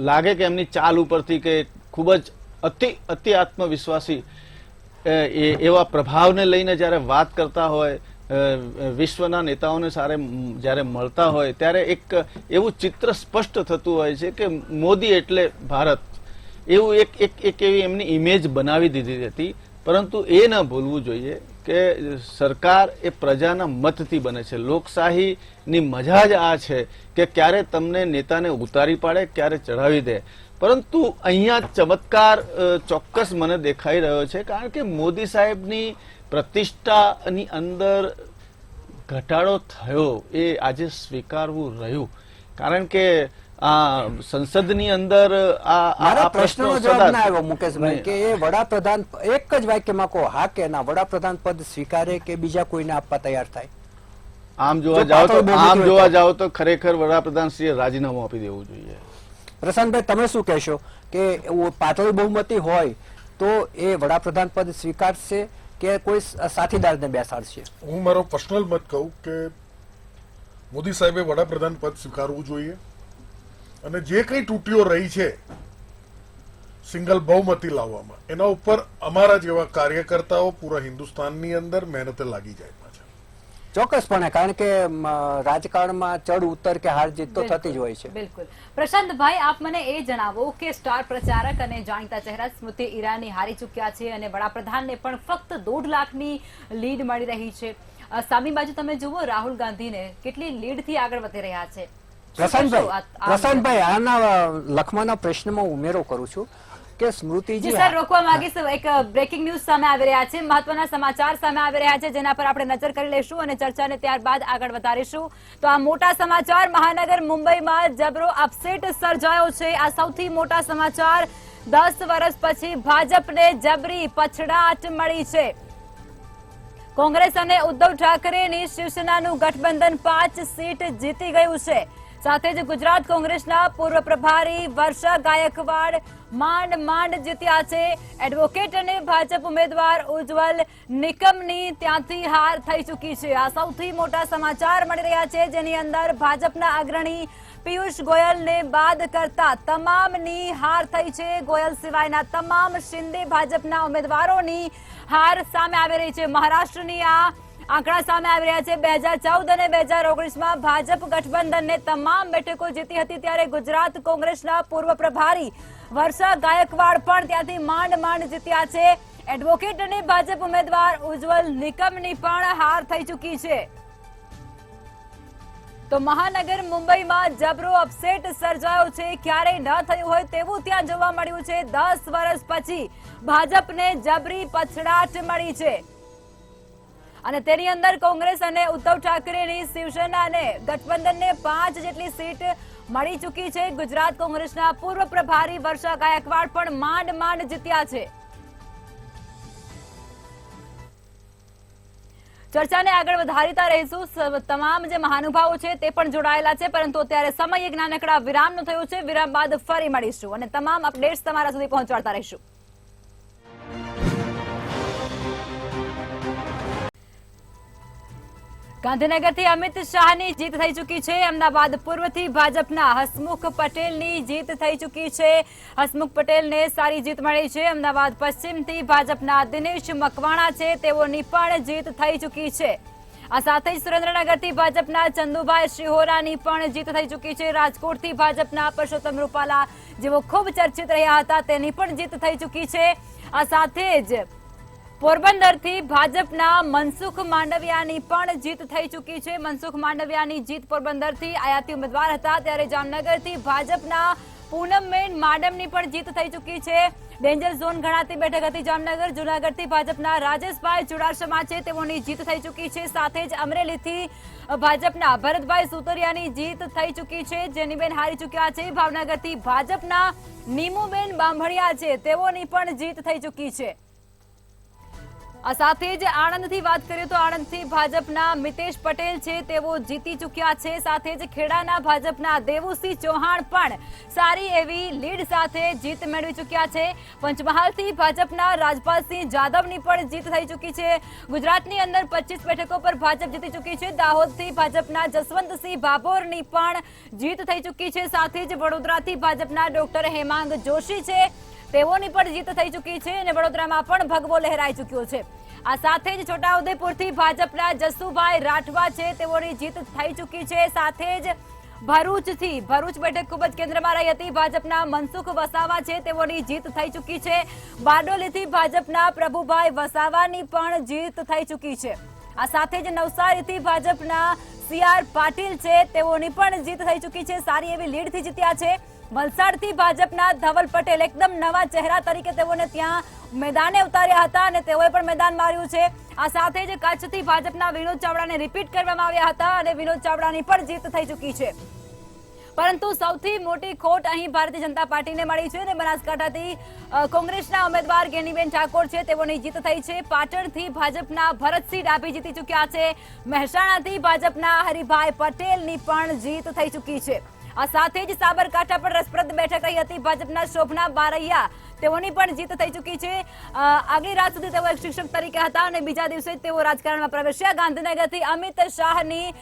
લાગે કે એમની ચાલ ઉપરથી કે ખૂબ જ અતિ આત્મવિશ્વાસી એવા પ્રભાવને લઈને જ્યારે વાત કરતા હોય, વિશ્વના નેતાઓને જ્યારે મળતા હોય, ત્યારે એક એવું ચિત્ર સ્પષ્ટ થતું હોય છે કે મોદી એટલે ભારત, એવું એક એવી એમની ઇમેજ બનાવી દીધી હતી. પરંતુ એ ન ભૂલવું જોઈએ કે સરકાર એ પ્રજાના મતથી બને છે. લોકશાહીની મજા જ આ છે કે ક્યારે તમને નેતાને ઉતારી પાડે, ક્યારે ચઢાવી દે. પરંતુ અહીંયા ચમત્કાર ચોક્કસ મને દેખાઈ રહ્યો છે, કારણ કે મોદી સાહેબની પ્રતિષ્ઠાની અંદર ઘટાડો થયો એ આજે સ્વીકારવું રહ્યું. કારણ કે આ સંસદની અંદર આ પ્રશ્નનો જવાબ ના આવ્યો મુકેશભાઈ કે એ વડાપ્રધાન, એક જ વાક્યમાં કહો હા કે ના, વડાપ્રધાન પદ સ્વીકારે કે બીજા કોઈને આપવા તૈયાર થાય? આમ જોવા જાવ તો ખરેખર વડાપ્રધાન શ્રીએ રાજીનામું આપી દેવું જોઈએ. પ્રશાંતભાઈ, તમે શું કહેશો કે પાતળી બહુમતી હોય તો એ વડાપ્રધાન પદ સ્વીકારશે કે કોઈ સાથીદારને બેસાડશે? હું મારો પર્સનલ મત કહું કે મોદી સાહેબે વડાપ્રધાન પદ સ્વીકારવું જોઈએ, અને જે કઈ તૂટીઓ રહી છે સિંગલ બહુમતી લાવવામાં, એના ઉપર અમારા જેવા કાર્યકર્તાઓ પૂરા હિન્દુસ્તાનની અંદર મહેનતે લાગી જાય છે. ચોક્કસપણે, કારણ કે રાજકારણમાં ચડ ઉતર કે હાર જીત તો થતી જ હોય છે. બિલકુલ. પ્રશાંતભાઈ, આપ મને એ જણાવો કે સ્ટાર પ્રચારક અને જાણીતા ચહેરા સ્મૃતિ ઈરાની હારી ચૂક્યા છે, અને વડાપ્રધાનને પણ ફક્ત 1.5 લાખની લીડ મળી રહી છે. સામી બાજુ તમે જુઓ રાહુલ ગાંધીને કેટલી લીડથી આગળ વધી રહ્યા છે. પ્રશાંતભાઈ, આના લખમાના પ્રશ્નમાં ઉમેરો કરું છું કે સ્મૃતિજી સર રોકવા માંગીશ, એક બ્રેકિંગ ન્યૂઝ સામે આવી રહ્યા છે, મહત્વના સમાચાર સામે આવી રહ્યા છે જેના પર આપણે નજર કરી લઈશું અને ચર્ચાને ત્યારબાદ આગળ વધારીશું. તો આ મોટા સમાચાર, મહાનગર મુંબઈમાં જબરો અપસેટ સર્જાયો છે. આ સૌથી મોટા સમાચાર. 10 વર્ષ પછી ભાજપને જબરી પછડાટ મળી છે. કોંગ્રેસ અને ઉદ્ધવ ઠાકરેની શિવસેનાનું ગઠબંધન 5 સીટ જીતી ગયું છે. સાથે જ ગુજરાત કોંગ્રેસના પૂર્વ પ્રભારી વર્ષા ગાયકવાડ માંડ જીત્યા છે. એડવોકેટ અને ભાજપ ઉમેદવાર ઉજ્જવલ નિકમની ત્યાંથી હાર થઈ ચૂકી છે. આ સૌથી મોટા સમાચાર મળી રહ્યા છે, જેની અંદર ભાજપના અગ્રણી પિયુષ ગોયલને બાદ કરતા તમામની હાર થઈ છે. ગોયલ સિવાયના તમામ શિંદે ભાજપના ઉમેદવારોની હાર સામે આવી રહી છે. મહારાષ્ટ્રની આ આંકડા સામે આવી રહ્યા છે. 2014 અને 2019માં ભાજપ ગઠબંધનને તમામ બેઠકો જીતી હતી, ત્યારે ગુજરાત કોંગ્રેસના પૂર્વ પ્રભારી વર્ષા ગાયકવાડ પણ ત્યાંથી માંડ જીત્યા છે. એડવોકેટ અને ભાજપ ઉમેદવાર ઉજ્જવલ નિકમની પણ હાર થઈ ચૂકી છે. તો મહાનગર મુંબઈમાં જબરો અપસેટ સર્જાયો છે. ક્યારેય ન થયું હોય તેવું ત્યાં જોવા મળ્યું છે. 10 વર્ષ પછી ભાજપને જબરી પછડાટ મળી છે અને તેની અંદર કોંગ્રેસ અને ઉદ્ધવ ઠાકરેની શિવસેનાને ગઠબંધનને 5 જેટલી સીટ મળી ચૂકી છે. ગુજરાત કોંગ્રેસના પૂર્વ પ્રભારી વર્ષા ગાયકવાડ પણ માંડ જીત્યા છે. ચર્ચાને આગળ વધારતા રહીશું. તમામ જે મહાનુભાવો છે તે પણ જોડાયેલા છે, પરંતુ અત્યારે સમય એક નાનકડા વિરામનો થયો છે. વિરામ બાદ ફરી મળીશું અને તમામ અપડેટ્સ તમારા સુધી પહોંચાડતા રહીશું. ગાંધીનગરથી અમિત શાહની જીત થઈ ચૂકી છે. અમદાવાદ પૂર્વથી ભાજપના હસમુખ પટેલની જીત થઈ ચૂકી છે. હસમુખ પટેલને સારી જીત મળી છે. અમદાવાદ પશ્ચિમથી ભાજપના દિનેશ મકવાણા છે, તેઓની પણ જીત થઈ ચૂકી છે. આ સાથે જ સુરેન્દ્રનગરથી ભાજપના ચંદુભાઈ શિહોરાની પણ જીત થઈ ચૂકી છે. રાજકોટથી ભાજપના પરસોત્તમ રૂપાલા, જેઓ ખૂબ ચર્ચિત રહ્યા હતા, તેની પણ જીત થઈ ચૂકી છે. આ સાથે જ પોરબંદરથી ભાજપના મનસુખ માંડવિયાની પણ જીત થઈ ચૂકી છે. મનસુખ માંડવિયાની જીત પોરબંદરથી આયાતી ઉમેદવાર હતા, ત્યારે જામનગરથી ભાજપના પૂનમબેન માડમની પણ જીત થઈ ચૂકી છે. ડેન્જર ઝોન ગણાતી બેઠક હતી જામનગર. જૂનાગઢથી ભાજપના રાજેશભાઈ ચુડાસમા છે, તેઓની જીત થઈ ચૂકી છે. સાથે જ અમરેલીથી ભાજપના ભરતભાઈ સુતરિયાની જીત થઈ ચૂકી છે, જેનીબેન હારી ચૂક્યા છે. ભાવનગરથી ભાજપના નીમુબેન બાંભણિયા છે, તેઓની પણ જીત થઈ ચૂકી છે. આ સાથે જ આણંદથી વાત કરીએ તો આણંદથી ભાજપના મિતેશ પટેલ છે, તેઓ જીતી ચૂક્યા છે. સાથે જ ખેડાના ભાજપના દેવુસિંહ ચૌહાણ પણ સારી એવી લીડ સાથે જીત મેળવી ચૂક્યા છે. પંચમહાલથી ભાજપના રાજપાલસિંહ જાદવની પણ જીત થઈ ચૂકી છે. ગુજરાતની અંદર 25 બેઠકો પર ભાજપ જીતી ચૂકી છે. દાહોદથી ભાજપના જસવંતસિંહ ભાભોરની પણ જીત થઈ ચૂકી છે. સાથે જ વડોદરાથી ભાજપના ડોક્ટર હેમાંગ જોશી છે, તેઓની પણ જીત થઈ ચૂકી છે અને વડોદરામાં પણ ભગવો લહેરાઈ ચૂક્યો છે. આ સાથે જ છોટાઉદેપુરથી ભાજપના જસુભાઈ રાઠવા છે, તેઓની જીત થઈ ચૂકી છે. સાથે જ ભરૂચ બેઠક ખૂબ જ કેન્દ્રમાં રહી હતી. ભાજપના મનસુખ વસાવા છે, તેઓની જીત થઈ ચૂકી છે. બારડોલીથી ભાજપના પ્રભુભાઈ વસાવાની પણ જીત થઈ ચૂકી છે. આ સાથે જ નવસારીથી ભાજપના CR પાટીલ છે, તેઓની પણ જીત થઈ ચૂકી છે. સારી એવી લીડથી જીત્યા છે. વલસાડથી ભાજપના ધવલ પટેલ એકદમ નવા ચહેરા તરીકે તેઓને ત્યાં મેદાને ઉતાર્યા હતા અને તેઓએ પણ મેદાન માર્યું છે. આ સાથે જ કચ્છથી ભાજપના વિનોદ ચાવડાને રિપીટ કરવામાં આવ્યા હતા અને વિનોદ ચાવડાની પણ જીત થઈ ચૂકી છે. પરંતુ સૌથી મોટી ખોટ અહીં ભારતીય જનતા પાર્ટીને મળી છે અને બનાસકાંઠાથી કોંગ્રેસના ઉમેદવાર ગેનીબેન ઠાકોર છે, તેઓની જીત થઈ છે. પાટણથી ભાજપના ભરતસિંહ ડાભી જીતી ચૂક્યા છે. મહેસાણાથી ભાજપના હરિભાઈ પટેલની પણ જીત થઈ ચૂકી છે. આ સાથે જ સાબરકાંઠા પર રસપ્રદ બેઠક રહી હતી. ભાજપના શોભના બારૈયા, તેઓની પણ જીત થઈ ચૂકી છે. આગલી રાત સુધી તેઓ એક શિક્ષક તરીકે હતા અને બીજા દિવસે તેઓ રાજકારણમાં પ્રવેશ્યા. ગાંધીનગરથી અમિત શાહની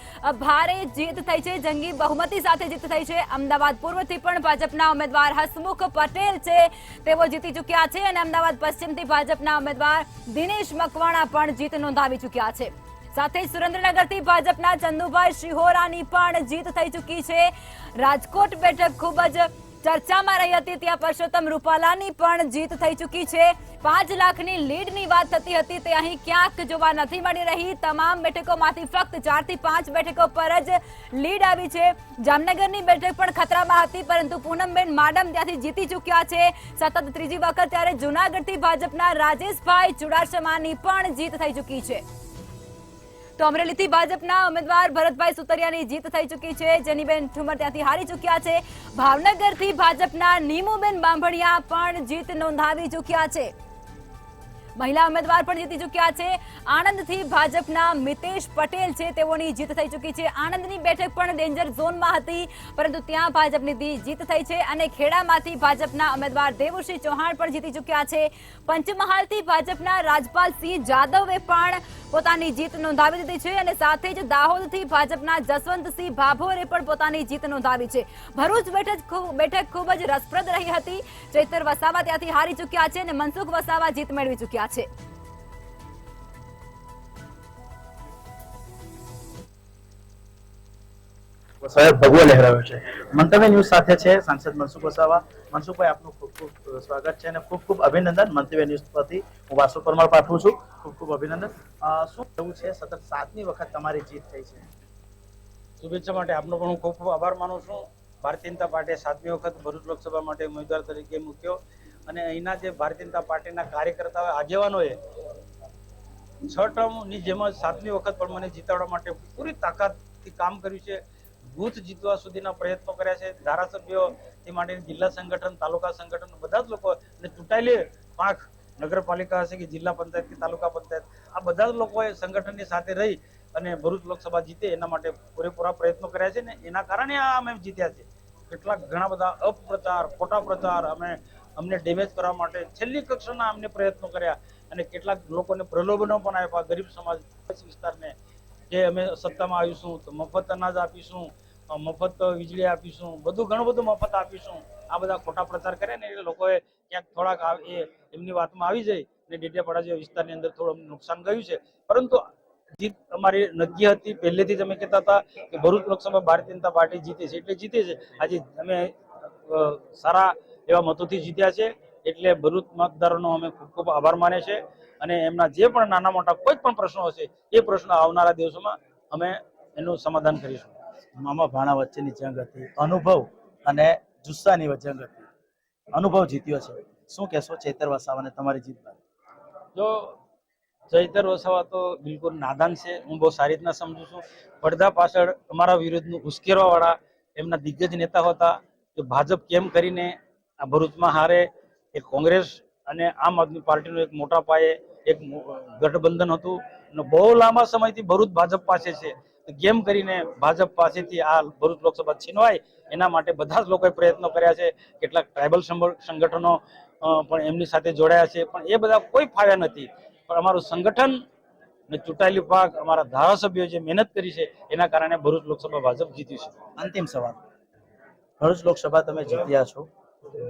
ભારે જીત થઈ છે, જંગી બહુમતી સાથે જીત થઈ છે. અમદાવાદ પૂર્વથી પણ ભાજપના ઉમેદવાર હસમુખ પટેલ છે, તેઓ જીતી ચૂક્યા છે અને અમદાવાદ પશ્ચિમથી ભાજપના ઉમેદવાર દિનેશ મકવાણા પણ જીત નોંધાવી ચૂક્યા છે. સાથે જ સુરેન્દ્રનગરથી ભાજપના ચંદુભાઈ શિહોરાની પણ જીત થઈ ચૂકી છે. રાજકોટ બેઠક ખૂબ જ ચર્ચામાં રહી હતી ત્યાં પરસોત્તમ રૂપાલાની પણ જીત થઈ ચૂકી છે. 5 લાખની લીડની વાત થતી હતી તે અહીં ક્યાંક જોવા નથી મળી રહી. તમામ બેઠકોમાંથી ફક્ત 4 થી 5 બેઠકો પર જ લીડ આવી છે. જામનગરની બેઠક પણ ખતરામાં હતી પરંતુ પૂનમબેન માડમ ત્યાંથી જીતી ચૂક્યા છે સતત ત્રીજી વખત. ત્યારે જૂનાગઢથી ભાજપના રાજેશભાઈ ચુડાસમાની પણ જીત થઈ ચૂકી છે. તો અમરેલીથી ભાજપના ઉમેદવાર ભરતભાઈ સુતરિયાની જીત થઈ ચૂકી છે. જેનીબેન ઠુમર ત્યાંથી હારી ચૂક્યા છે. ભાવનગરથી ભાજપના નીમુબેન બાંભણિયા પણ જીત નોંધાવી ચૂક્યા છે. મહિલા ઉમેદવાર પણ જીતી ચૂક્યા છે. આણંદથી ભાજપના મિતેશ પટેલ છે તેઓની જીત થઈ ચૂકી છે. આણંદની બેઠક પણ ડેન્જર ઝોનમાં હતી પરંતુ ત્યાં ભાજપની જીત થઈ છે. અને ખેડામાંથી ભાજપના ઉમેદવાર દેવુસિંહ ચૌહાણ પણ જીતી ચૂક્યા છે. પંચમહાલથી ભાજપના રાજપાલસિંહ જાદવે પણ પોતાની જીત નોંધાવી દીધી છે અને સાથે જ દાહોદથી ભાજપના જસવંતસિંહ ભાભોરે પણ પોતાની જીત નોંધાવી છે. ભરૂચ બેઠક ખૂબ જ રસપ્રદ રહી હતી. ચૈતર વસાવા ત્યાંથી હારી ચૂક્યા છે અને મનસુખ વસાવા જીત મેળવી ચૂક્યા છે. સાહેબ ભગવો લહેરાવ્યો છે. મંતવ્ય ન્યૂઝ સાથે છે સાંસદ મનસુખ વસાવા. મનસુખભાઈ, આપનું ખૂબ ખૂબ સ્વાગત છે અને ખૂબ ખૂબ અભિનંદન. મંતવ્ય ન્યૂઝ પરથી હું વાસુ પરમાર પાઠવું છું. ખૂબ ખૂબ અભિનંદન. શું થયું છે? સતત 7મી વખત તમારી જીત થઈ છે. શુભેચ્છા માટે આપનો પણ હું ખૂબ ખૂબ આભાર માનું છું. ભારતીય જનતા પાર્ટીએ 7મી વખત ભરૂચ લોકસભા માટે ઉમેદવાર તરીકે મૂક્યો અને અહીંના જે ભારતીય જનતા પાર્ટીના કાર્યકર્તાઓ આગેવાનોએ 6 ટર્મની જેમ જ 7મી વખત પણ મને જીતાડવા માટે પૂરી તાકાતથી કામ કર્યું છે. બૂથ જીતવા સુધીના પ્રયત્નો કર્યા છે. ધારાસભ્યોથી માંડીને જિલ્લા સંગઠન, તાલુકા સંગઠન બધા જ લોકો અને ચૂંટાયેલી પાંખ નગરપાલિકા હશે કે જિલ્લા પંચાયત કે તાલુકા પંચાયત આ બધા જ લોકોએ સંગઠનની સાથે રહી અને ભરૂચ લોકસભા જીતે એના માટે પૂરેપૂરા પ્રયત્નો કર્યા છે ને એના કારણે આ અમે જીત્યા છે. કેટલાક ઘણા બધા અપપ્રચાર, ખોટા પ્રચાર અમને ડેમેજ કરવા માટે છેલ્લી કક્ષાના અમને પ્રયત્નો કર્યા અને કેટલાક લોકોને પ્રલોભનો પણ આપ્યા. ગરીબ સમાજ વિસ્તારને કે અમે સત્તામાં આવીશું તો મફત અનાજ આપીશું, મફત વીજળી આપીશું, ઘણું બધું મફત આપીશું, આ બધા ખોટા પ્રચાર કર્યા ને એટલે લોકોએ ક્યાંક થોડાક એમની વાતમાં આવી જાય ને ડેડિયાપાડા જેવા વિસ્તારની અંદર થોડું નુકસાન ગયું છે. પરંતુ જીત અમારી નક્કી હતી. પહેલેથી જ અમે કહેતા હતા કે ભરૂચ લોકસભા ભારતીય જનતા પાર્ટી જીતે છે એટલે જીતે છે. આજે અમે સારા એવા મતોથી જીત્યા છે એટલે ભરૂચ મતદારોનો અમે ખૂબ ખૂબ આભાર માને છે અને એમના જે પણ નાના મોટા કોઈ પણ પ્રશ્નો હશે એ પ્રશ્નો આવનારા દિવસોમાં અમે એનું સમાધાન કરીશું. મામા ભાણા વચ્ચેની જંગ હતી, અનુભવ અને જુસ્સાની જંગ હતી. અનુભવ જીત્યો છે. શું કહેશો ચૈતર વસાવાને તમારી જીત બાદ? જો ચૈતર વસાવા તો બિલકુલ નાદાન છે. હું બહુ સારી રીતના સમજુ છું. પડદા પાછળ અમારા વિરુદ્ધનું ઉશ્કેરવા વાળા એમના દિગ્ગજ નેતા હતા કે ભાજપ કેમ કરીને આ ભરૂચમાં હારે. એ કોંગ્રેસ અને આમ આદમી પાર્ટીનું એક મોટા પાયે એક ગઠબંધન હતું અને બહુ લાંબા સમયથી ભરૂચ ભાજપ પાસે છે. કેમ કરીને ભાજપ પાસેથી આ ભરૂચ લોકસભા છીનવાય એના માટે બધા જ લોકોએ પ્રયત્નો કર્યા છે. કેટલાક ટ્રાઇબલ સંગઠનો પણ એમની સાથે જોડાયા છે પણ એ બધા કોઈ ફાવ્યા નથી. પણ અમારું સંગઠન ને ચૂંટાયેલી ભાગ અમારા ધારાસભ્યો જે મહેનત કરી છે એના કારણે ભરૂચ લોકસભા ભાજપ જીત્યું છે. અંતિમ સવાલ, ભરૂચ લોકસભા તમે જીત્યા છો,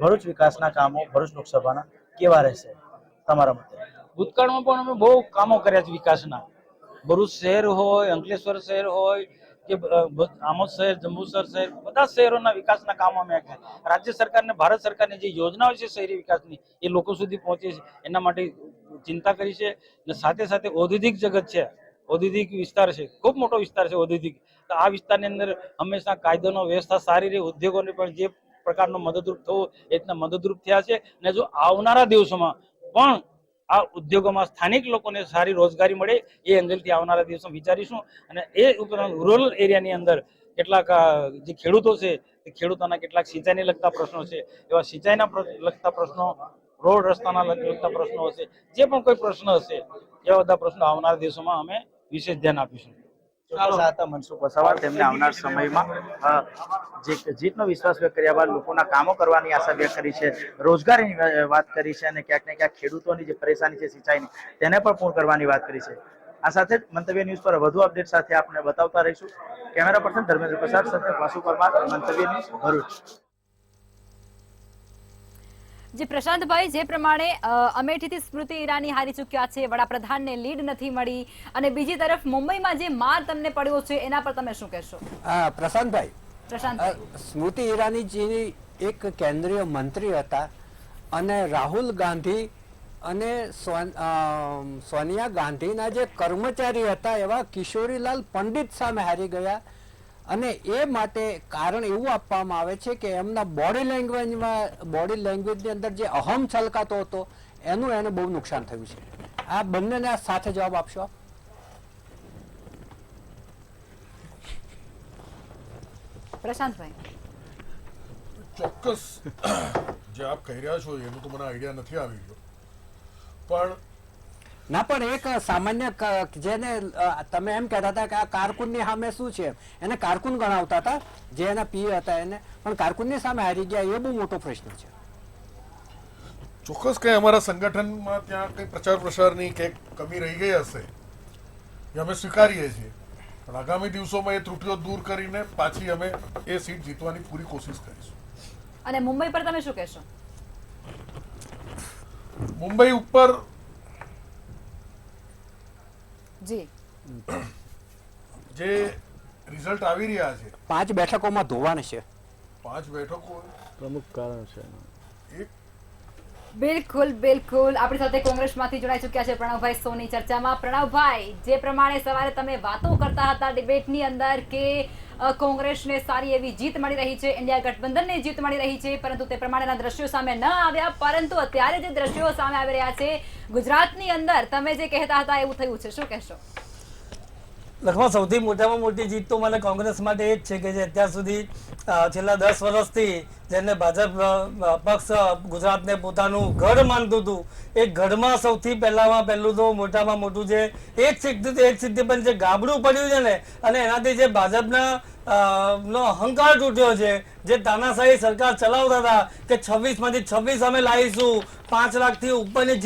ભરૂચ વિકાસના કામો ભરૂચ લોકસભાના કેવા રહેશે તમારા મતે? ભૂતકાળમાં પણ અમે બહુ કામો કર્યા છે વિકાસના. ભરૂચ શહેર હોય, અંકલેશ્વર શહેર હોય કે આમોદ શહેર, જંબુસર શહેર, બધા શહેરોના વિકાસના કામો અમે કર્યા. રાજ્ય સરકાર ને ભારત સરકારની જે યોજનાઓ છે શહેરી વિકાસની એ લોકો સુધી પહોંચે છે એના માટે ચિંતા કરી છે. અને સાથે સાથે ઔદ્યોગિક જગત છે, ઔદ્યોગિક વિસ્તાર છે, ખૂબ મોટો વિસ્તાર છે ઔદ્યોગિક. તો આ વિસ્તારની અંદર હંમેશા કાયદોનો વ્યવસ્થા સારી રહે, ઉદ્યોગોને પણ જે પ્રકારનો મદદરૂપ થવો એ રીતના મદદરૂપ થયા છે. અને જો આવનારા દિવસોમાં પણ આ ઉદ્યોગોમાં સ્થાનિક લોકોને સારી રોજગારી મળે એ અંગેથી આવનારા દિવસો વિચારીશું. અને એ ઉપરાંત રૂરલ એરિયાની અંદર કેટલાક જે ખેડૂતો છે એ ખેડૂતોના કેટલાક સિંચાઈને લગતા પ્રશ્નો છે એવા સિંચાઈના લગતા પ્રશ્નો, રોડ રસ્તાના લગતા પ્રશ્નો હશે, જે પણ કોઈ પ્રશ્ન હશે એવા બધા પ્રશ્નો આવનારા દિવસોમાં અમે વિશેષ ધ્યાન આપીશું. મનસુખ વસાવા તેમને આવનાર સમયમાં જે જીતનો વિશ્વાસ વ્યક્ત કર્યા બાદ લોકોના કામો કરવાની આશા વ્યક્ત કરી છે, રોજગારીની વાત કરી છે અને ક્યાંક ને ક્યાંક ખેડૂતોની જે પરેશાની છે સિંચાઈની તેને પણ પૂર્ણ કરવાની વાત કરી છે. આ સાથે જ મંતવ્ય ન્યૂઝ પર વધુ અપડેટ સાથે આપણે બતાવતા રહીશું. કેમેરા પર્સન ધર્મેન્દ્ર પ્રસાદ સાથે વાસુ પરમાર, મંતવ્ય ન્યૂઝ, ભરૂચ. જે પ્રશાંતભાઈ, જે પ્રમાણે અમેઠીથી સ્મૃતિ ઈરાની હારી ચૂક્યા છે, વડાપ્રધાનને લીડ નથી મળી અને બીજી તરફ મુંબઈમાં જે માર તમને પડ્યો છે એના પર તમે શું કહેશો? પ્રશાંતભાઈ, સ્મૃતિ ઈરાનીજીની એક કેન્દ્રીય મંત્રી હતા અને રાહુલ ગાંધી અને સોનિયા ગાંધીના જે કર્મચારી હતા એવા કિશોરીલાલ પંડિત સામે હારી ગયા. અને એ માટે કારણ એવું આપવામાં આવે છે કે એમના બોડી લેંગ્વેજની અંદર જે અહમ છલકાતો હતો એનું એને બહુ નુકસાન થયું છે. આ બંનેના સાથે જવાબ આપશો? પ્રશાંતભાઈ, ચોક્કસ જે આપ કહી રહ્યા છો એનું તો મને આઈડિયા નથી આવી રહ્યો, પણ ના, પણ એક સામાન્ય જેને તમે એમ કહેતા હતા કે આ કારકુનની સામે શું છે, એને કારકુન ગણાવતા હતા જે એના પીએ હતા એને, પણ કારકુનની સામે હારી ગયા એ બહુ મોટો પ્રશ્ન છે. ચોક્કસ કઈ અમારા સંગઠનમાં ત્યાં કઈ પ્રચાર પ્રસારની કંઈક કમી રહી ગઈ હશે એ અમે સ્વીકારીએ છીએ, પણ આગામી દિવસોમાં એ ત્રુટીઓ દૂર કરીને પાછી અમે એ સીટ જીતવાની પૂરી કોશિશ કરીશું. અને મુંબઈ પર તમે શું કહેશો? મુંબઈ ઉપર જી જે રિઝલ્ટ આવી રહ્યા છે 5 બેઠકોમાં ધોવાણ છે. 5 બેઠકો પ્રમુખ કારણ છે. એક બિલકુલ બિલકુલ. આપણી સાથે કોંગ્રેસમાંથી જોડાઈ ચૂક્યા છે પ્રણવભાઈ સોની ચર્ચામાં. પ્રણવભાઈ, જે પ્રમાણે સવારે તમે વાતો કરતા હતા ડિબેટની અંદર કે કોંગ્રેસને સારી એવી જીત મળી રહી છે, ઇન્ડિયા ગઠબંધનને જીત મળી રહી છે, પરંતુ તે પ્રમાણેના દ્રશ્યો સામે ન આવ્યા, પરંતુ અત્યારે જે દ્રશ્યો સામે આવી રહ્યા છે ગુજરાતની અંદર, તમે જે કહેતા હતા એવું થયું છે, શું કહેશો? લખમાં સૌથી મોટામાં મોટી જીત તો મને કોંગ્રેસ માટે એ જ છે કે જે અત્યાર સુધી છેલ્લા 10 વર્ષથી જેને ભાજપ પક્ષ ગુજરાતને પોતાનું ગઢ માનતું હતું, એ ગઢમાં સૌથી પહેલું તો મોટામાં મોટું છે એક સિદ્ધિ પણ જે ગાબડું પડ્યું છે ને, અને એનાથી જે ભાજપના નો અહંકાર તૂટ્યો છે, જે તાનાશાહી સરકાર ચલાવતા હતા કે 26માંથી 26 અમે લાવીશું, 5 લાખથી ઉપરની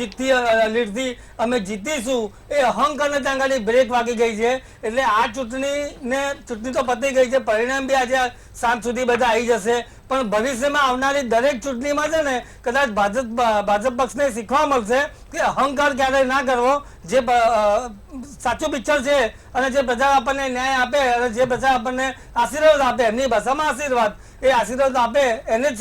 લીડથી અમે જીતીશું, એ અહંકારને ત્યાં આગળ બ્રેક વાગી ગઈ છે. એટલે આ ચૂંટણી તો પતી ગઈ છે, પરિણામ બી આજે સાંજ સુધી બધા આવી જશે, પણ ભવિષ્યમાં આવનારી દરેક ચૂંટણીમાં છે ને કદાચ ભાજપ પક્ષને શીખવા મળશે કે અહંકાર ક્યારેય ના કરવો. જે સાચું પિક્ચર છે અને જે પ્રજા આપણને ન્યાય આપે અને જે પ્રજા આપણને આશીર્વાદ આપે, એમની ભાષામાં આશીર્વાદ, એ આશીર્વાદ આપે એને જ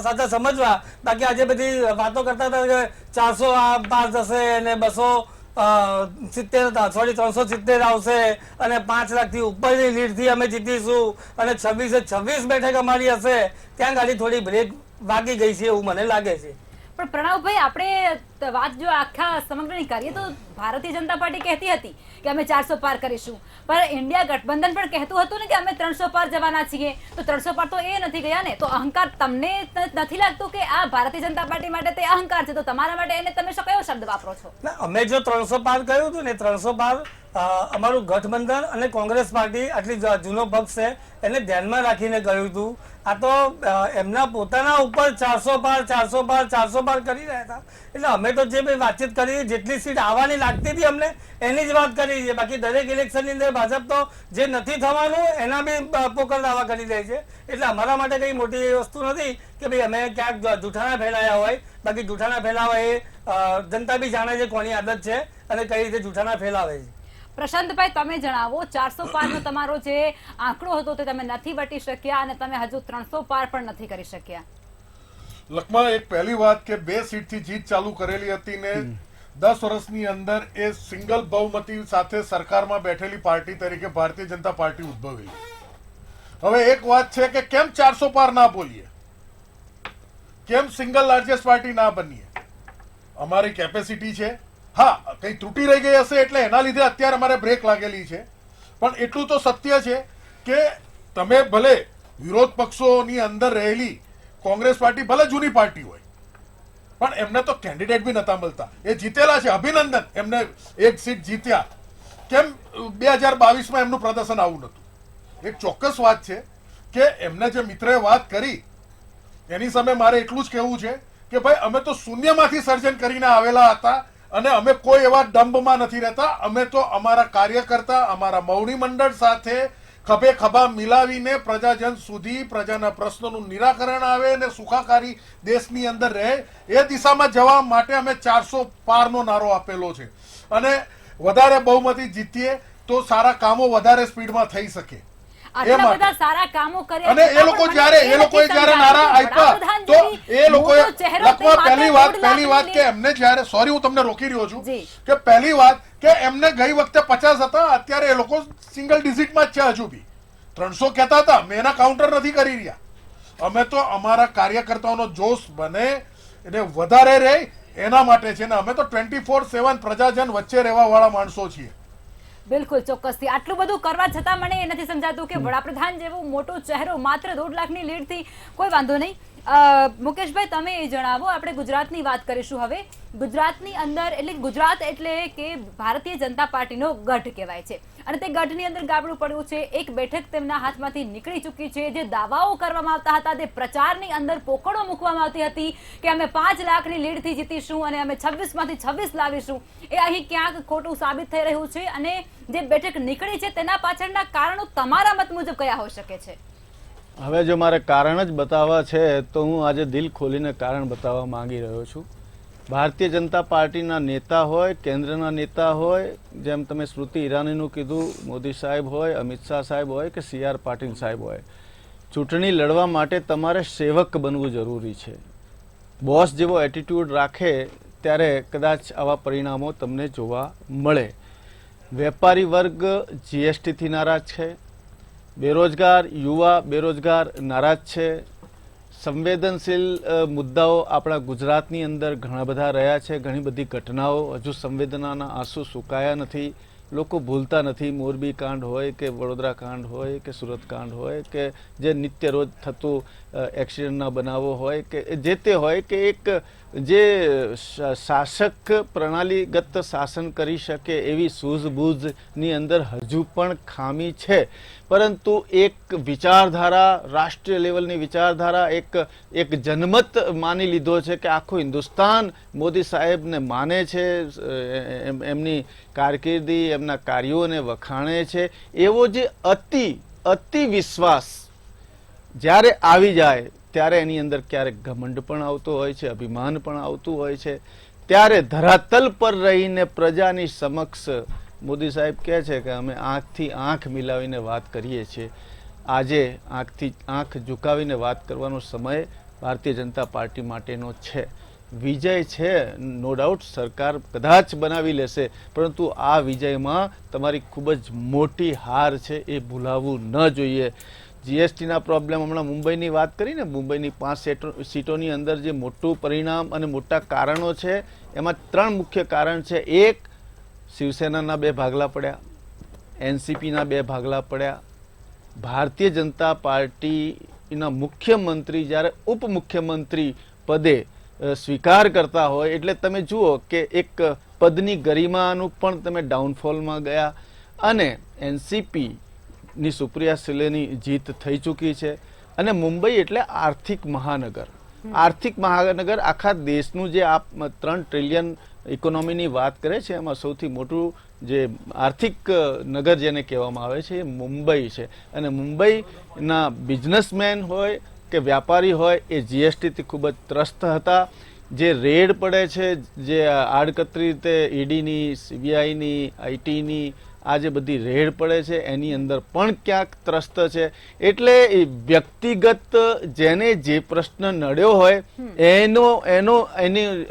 સાચા સમજવા. બાકી આજે બધી વાતો કરતા હતા કે 400 પાર થશે અને 370 આવશે અને 5 લાખથી ઉપરની લીડથી અમે જીતીશું અને 26 બેઠક અમારી હશે, ત્યાં ગાડી થોડી બ્રેક વાગી ગઈ છે એવું મને લાગે છે. પણ પ્રણવભાઈ, આપણે વાત જો આખા સમગ્રની કરીએ તો ભારતીય જનતા પાર્ટી કહેતી હતી કે અમે 400 પાર કરીશું, પણ ઇન્ડિયા ગઠબંધન પણ કહેતું હતું ને કે અમે 300 પાર જવાના છીએ, તો 300 પાર તો એ નથી ગયા ને. તો અહંકાર તમને નથી લાગતું કે આ ભારતીય જનતા પાર્ટી માટે તે અહંકાર છે, તો તમારા માટે એને તમે શું કયો શબ્દ વાપરો છો? અમે જો 300 પાર કહ્યું હતું ને, 300 પાર અમારું ગઠબંધન અને કોંગ્રેસ પાર્ટી આટલી જૂનો પક્ષ છે એને ધ્યાનમાં રાખીને કહ્યું હતું. આ તો એમના પોતાના ઉપર 400 પાર કરી રહ્યા હતા. એટલે અમે તો જે વાતચીત કરી, જેટલી સીટ આવવાની લાગતી હતી અમને એની જ વાત કરી છે. બાકી દરેક ઇલેક્શનની અંદર ભાજપ તો જે નથી થવાનું એના બી પોકળ દાવા કરી દે છે. એટલે અમારા માટે કઈ મોટી વસ્તુ નથી કે ભાઈ અમે ક્યાંક જૂઠાણા ફેલાયા હોય. બાકી જૂઠાણા ફેલાવા એ જનતા બી જાણે છે કોની આદત છે અને કઈ રીતે જૂઠાણા ફેલાવે છે. પ્રશાંતભાઈ, તમે જણાવો, 400 પારનો તમારો જે આંકડો હતો તે તમે નથી વટી શક્યા અને તમે હજુ 300 પાર પણ નથી કરી શક્યા. લખમાં એક પહેલી વાત કે 2 સીટથી જીત ચાલુ કરેલી હતી ને 10 વર્ષની અંદર એ સિંગલ બહુમતી સાથે સરકારમાં બેઠેલી પાર્ટી તરીકે ભારતીય જનતા પાર્ટી ઉદ્ભવેલી. હવે એક વાત છે કે કેમ 400 પાર ના બોલીએ, કેમ સિંગલ લાર્જેસ્ટ પાર્ટી ના બનીએ? અમારી કેપેસિટી છે. હા, કઈ ત્રુટી રહી ગઈ હશે એટલે એના લીધે અત્યારે અમારે બ્રેક લાગેલી છે, પણ એટલું તો સત્ય છે કે તમે ભલે વિરોધ પક્ષોની અંદર રહેલી કોંગ્રેસ પાર્ટી ભલે જૂની પાર્ટી હોય, પણ એમને તો કેન્ડિડેટ બી નતા મળતા. એ જીતેલા છે, અભિનંદન, એમને એક સીટ જીત્યા. કેમ 2022માં એમનું પ્રદર્શન આવું નતું? એક ચોક્કસ વાત છે કે એમને જે મિત્રએ વાત કરી એની સામે મારે એટલું જ કહેવું છે કે ભાઈ અમે તો શૂન્યમાંથી સર્જન કરીને આવેલા હતા અને અમે કોઈ એવા દંભમાં નથી રહેતા. અમે તો અમારા કાર્યકર્તા, અમારા મૌની મંડળ સાથે ખભે ખભા મિલાવીને પ્રજાજન સુધી પ્રજાના પ્રશ્નોનું નિરાકરણ આવે અને સુખાકારી દેશની અંદર રહે એ દિશામાં જવા માટે અમે 400 પારનો નારો આપેલો છે. અને વધારે બહુમતી જીતીએ તો સારા કામો વધારે સ્પીડમાં થઈ શકે. આટલા માટે. બધા સારા કામો કર્યા અને છતાં એ લોકો પણ જ્યારે મને એ લોકોએ નથી જ્યારે સમજાતું નારા કે આપ્યા વડાપ્રધાન તો જેવી એ લોકોએ મોટો ચહેરો તે લખવા માત્ર પહેલી 1.5 વાત લાખની કે એમને જ્યારે સોરી હું તમને રોકી રહ્યો છું જી. કે પહેલી વાત કે એમને ગઈ વખતે 50 હતા, અત્યારે એ લોકો સિંગલ ડિજિટમાં જ છે. હજુ બી 300 કહેતા હતા, મેં એના કાઉન્ટર નથી કરી રહ્યા. અમે તો અમારા કાર્યકર્તાઓનો જોશ બને એને વધારે રહે એના માટે છે ને અમે તો 24/7 પ્રજાજન વચ્ચે રહેવા વાળા માણસો છીએ. બિલકુલ ચોક્કસથી આટલું બધું કરવા છતાં મને એ નથી સમજાતું કે વડાપ્રધાન જેવો મોટો ચહેરો માત્ર 1.5 લાખની લીડથી કોઈ વાંધો નહીં. મુકેશભાઈ તમે એ જણાવો, આપણે ગુજરાતની વાત કરીશું હવે. ગુજરાતની અંદર એટલે ગુજરાત એટલે કે ભારતીય જનતા પાર્ટીનો ગઢ કહેવાય છે અને તે ગઢની અંદર ગાબડું પડ્યું છે. એક બેઠક તેમના હાથમાંથી નીકળી ચૂકી છે. જે દાવાઓ કરવામાં આવતા હતા તે પ્રચારની અંદર પોકળો મૂકવામાં આવતી હતી કે અમે 5 લાખની લીડથી જીતીશું અને અમે 26માંથી 26 લાવીશું. એ અહીં ક્યાંક ખોટું સાબિત થઈ રહ્યું છે અને જે બેઠક નીકળી છે તેના પાછળના કારણો તમારા મત મુજબ કયા હોઈ શકે છે? હવે જો મારે કારણ જ બતાવવા છે તો હું આજે દિલ ખોલીને કારણ બતાવવા માંગી રહ્યો છું. ભારતીય જનતા પાર્ટીના નેતા હોય, કેન્દ્રના નેતા હોય, જેમ તમે સ્મૃતિ ઈરાનીનું કીધું, મોદી સાહેબ હોય, અમિત શાહ સાહેબ હોય કે CR પાટીલ સાહેબ હોય, ચૂંટણી લડવા માટે તમારે સેવક બનવું જરૂરી છે. બોસ જેવો એટીટ્યુડ રાખે ત્યારે કદાચ આવા પરિણામો તમને જોવા મળે. વેપારી વર્ગ GST થી નારાજ છે, બેરોજગાર યુવા બેરોજગાર નારાજ છે. સંવેદનશીલ મુદ્દાઓ આપણા ગુજરાતની અંદર ઘણા બધા રહ્યા છે. ઘણી બધી ઘટનાઓ હજુ સંવેદનાના આંસુ સુકાયા નથી. લોકો ભૂલતા નથી. મોરબી કાંડ હોય કે વડોદરા કાંડ હોય કે સુરત કાંડ હોય કે જે નિત્ય રોજ થતું એક્સિડન્ટના બનાવો હોય કે જે તે હોય કે એક જે શાસક પ્રણાલીગત શાસન કરી શકે એવી સૂઝબૂઝની અંદર હજુ પણ ખામી છે. પરંતુ એક વિચારધારા, રાષ્ટ્રીય લેવલની વિચારધારા, એક જનમત માની લીધો છે કે આખું હિન્દુસ્તાન મોદી સાહેબને માને છે, એમની કારકિર્દી, એમના કાર્યોને વખાણે છે. એવો જે અતિ વિશ્વાસ જ્યારે આવી જાય ત્યારે એની અંદર ક્યારેક ઘમંડ પણ આવતો હોય છે, અભિમાન પણ આવતું હોય છે. ત્યારે ધરાતલ પર રહીને પ્રજાની સમક્ષ મોદી સાહેબ કહે છે કે અમે આંખથી આંખ મિલાવીને વાત કરીએ છીએ. આજે આંખથી આંખ ઝુકાવીને વાત કરવાનો સમય ભારતીય જનતા પાર્ટી માટેનો છે. વિજય છે, નો ડાઉટ સરકાર કદાચ બનાવી લેશે, પરંતુ આ વિજયમાં તમારી ખૂબ જ મોટી હાર છે, એ ભૂલાવવું ન જોઈએ. GSTના પ્રોબ્લેમ, હમણાં મુંબઈની વાત કરીને, મુંબઈની 5 સીટોની અંદર જે મોટું પરિણામ અને મોટા કારણો છે એમાં 3 મુખ્ય કારણ છે. એક, શિવસેનાના 2 ભાગલા પડ્યા, NCPના 2 ભાગલા પડ્યા. ભારતીય જનતા પાર્ટીના મુખ્યમંત્રી જ્યારે ઉપમુખ્યમંત્રી પદે સ્વીકાર કરતા હોય એટલે તમે જુઓ કે એક પદની ગરિમાનું પણ તમે ડાઉનફોલમાં ગયા. અને NCPની સુપ્રિયા સુલેની જીત થઈ ચૂકી છે. અને મુંબઈ એટલે આર્થિક મહાનગર. આર્થિક મહાનગર આખા દેશનું જે આ 3 ટ્રિલિયન ઇકોનોમીની વાત કરે છે એમાં સૌથી મોટું જે આર્થિક નગર જેને કહેવામાં આવે છે એ મુંબઈ છે. અને મુંબઈના બિઝનેસમેન હોય કે વ્યાપારી હોય એ GSTથી ખૂબ જ ત્રસ્ત હતા. જે રેડ પડે છે, જે આડકતરી રીતે EDની, CBIની, ITની આ જે બધી રેડ પડે છે એની અંદર પણ ક્યાંક ત્રસ્ત છે. એટલે વ્યક્તિગત જેને જે પ્રશ્ન નડ્યો હોય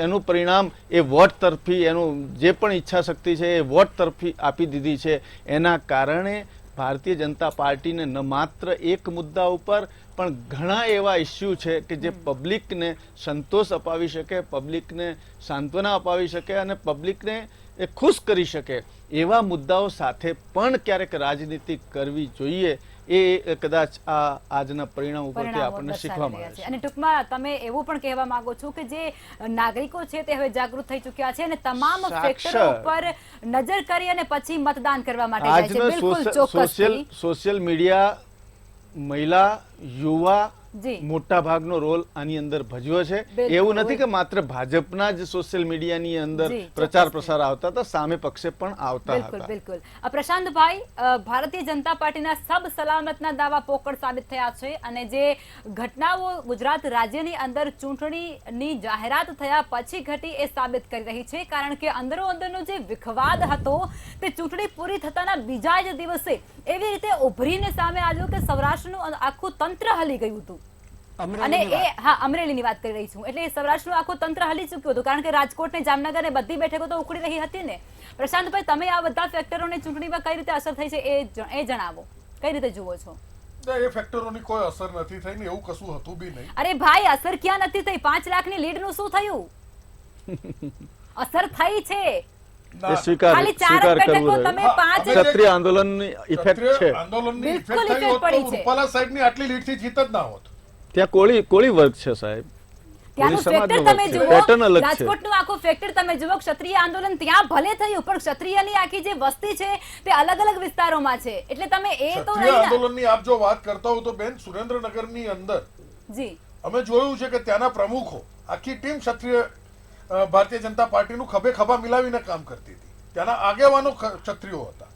એનું પરિણામ એ વોટ તરફી, એનું જે પણ ઈચ્છા શક્તિ છે એ વોટ તરફી આપી દીધી છે. એના કારણે ભારતીય જનતા પાર્ટીને ન માત્ર એક મુદ્દા ઉપર પણ ઘણા એવા ઇસ્યુ છે કે જે પબ્લિકને સંતોષ અપાવી શકે, પબ્લિકને સાંત્વના અપાવી શકે અને પબ્લિકને એ ખુશ કરી શકે એવા મુદ્દાઓ સાથે પણ ક્યારેક રાજનીતિ કરવી જોઈએ. એ કદાચ આ આજના પરિણામ ઉપરથી આપણને શીખવા મળે છે. અને ટૂંકમાં તમે એવું પણ કહેવા માંગો છો કે જે નાગરિકો છે તે હવે જાગૃત થઈ ચૂક્યા છે અને તમામ ફેક્ટરો ઉપર નજર કરી અને પછી મતદાન કરવા માટે જાય છે. બિલકુલ ચોક્કસ સોશિયલ મીડિયા મહિલા, યુવા જી. મોટા ભાગનો રોલ આની અંદર ભજવ્યો છે. બિલકુલ. એવું નથી કે માત્ર ભાજપના જ સોશિયલ મીડિયાની અંદર જી, પ્રચાર ચોક્કસથી. પ્રસાર આવતા હતા, સામે પક્ષે પણ આવતા બિલકુલ હતા. બિલકુલ પ્રશાંતભાઈ, ભારતીય જનતા પાર્ટીના સબ સલામતના દાવા પોકળ સાબિત થયા છે અને જે ઘટનાઓ ગુજરાત રાજ્યની અંદર ચૂંટણીની જાહેરાત થયા પછી ઘટી એ સાબિત કરી રહી છે, કારણ કે અંદરો અંદરનો જે વિખવાદ હતો તે ચૂંટણી પૂરી થતાના બીજા જ દિવસે એવી રીતે ઉભરીને સામે આવ્યું કે સૌરાષ્ટ્રનું આખું તંત્ર હલી ગયું હતું. અને અમરેલીની વાત કરી રહી છું, એટલે સૌરાષ્ટ્રનું આખું તંત્ર હલી ચૂક્યું હતું, કારણ કે રાજકોટ ને જામનગર ને બધી બેઠકો તો ઉખડી રહી હતી ને. પ્રશાંતભાઈ, તમે આ બધા ફેક્ટરોને ચૂંટણીમાં કઈ રીતે અસર થઈ છે એ જણાવો, કઈ રીતે જુઓ છો? એ ફેક્ટરોની કોઈ અસર નથી થઈ ને એવું કશું હતું બી નહીં. અરે ભાઈ, અસર ક્યાં નથી થઈ? 5 લાખની લીડ નું શું થયું? અસર થઈ છે. એ સ્વીકાર ખાલી 4 સ્વીકાર બેઠકો કરવું તમે રહ્યું. 5 ક્ષત્રિય આંદોલનની ઇફેક્ટ છે. આંદોલનની બિલકુલ ઇફેક્ટ થઈ effect હોત તો પડી છે. રૂપાલા સાહેબની આટલી લીડથી જીત જ ના હોત. ત્યાં કોળી વર્ગ છે સાહેબ. ત્યાંનું કોળી ફેક્ટર સમાજનો તમે વર્ગ છે. જુઓ, પેટર્ન અલગ છે. રાજકોટનું આખું ફેક્ટર તમે જુઓ. ક્ષત્રિય આંદોલન ત્યાં ભલે થયું, પણ ક્ષત્રિયની આખી જે વસ્તી છે તે અલગ અલગ વિસ્તારોમાં છે, એટલે તમે એ તો ક્ષત્રિય નહીં ના. આંદોલનની આપ જો વાત કરતા હો તો બેન, સુરેન્દ્રનગરની અંદર જી અમે જોયું છે કે ત્યાંના પ્રમુખો આખી ટીમ ક્ષત્રિય ભારતીય જનતા પાર્ટીનું ખભે ખભા મિલાવીને કામ કરતી હતી. ત્યાંના આગેવાનો ક્ષત્રિયો હતા.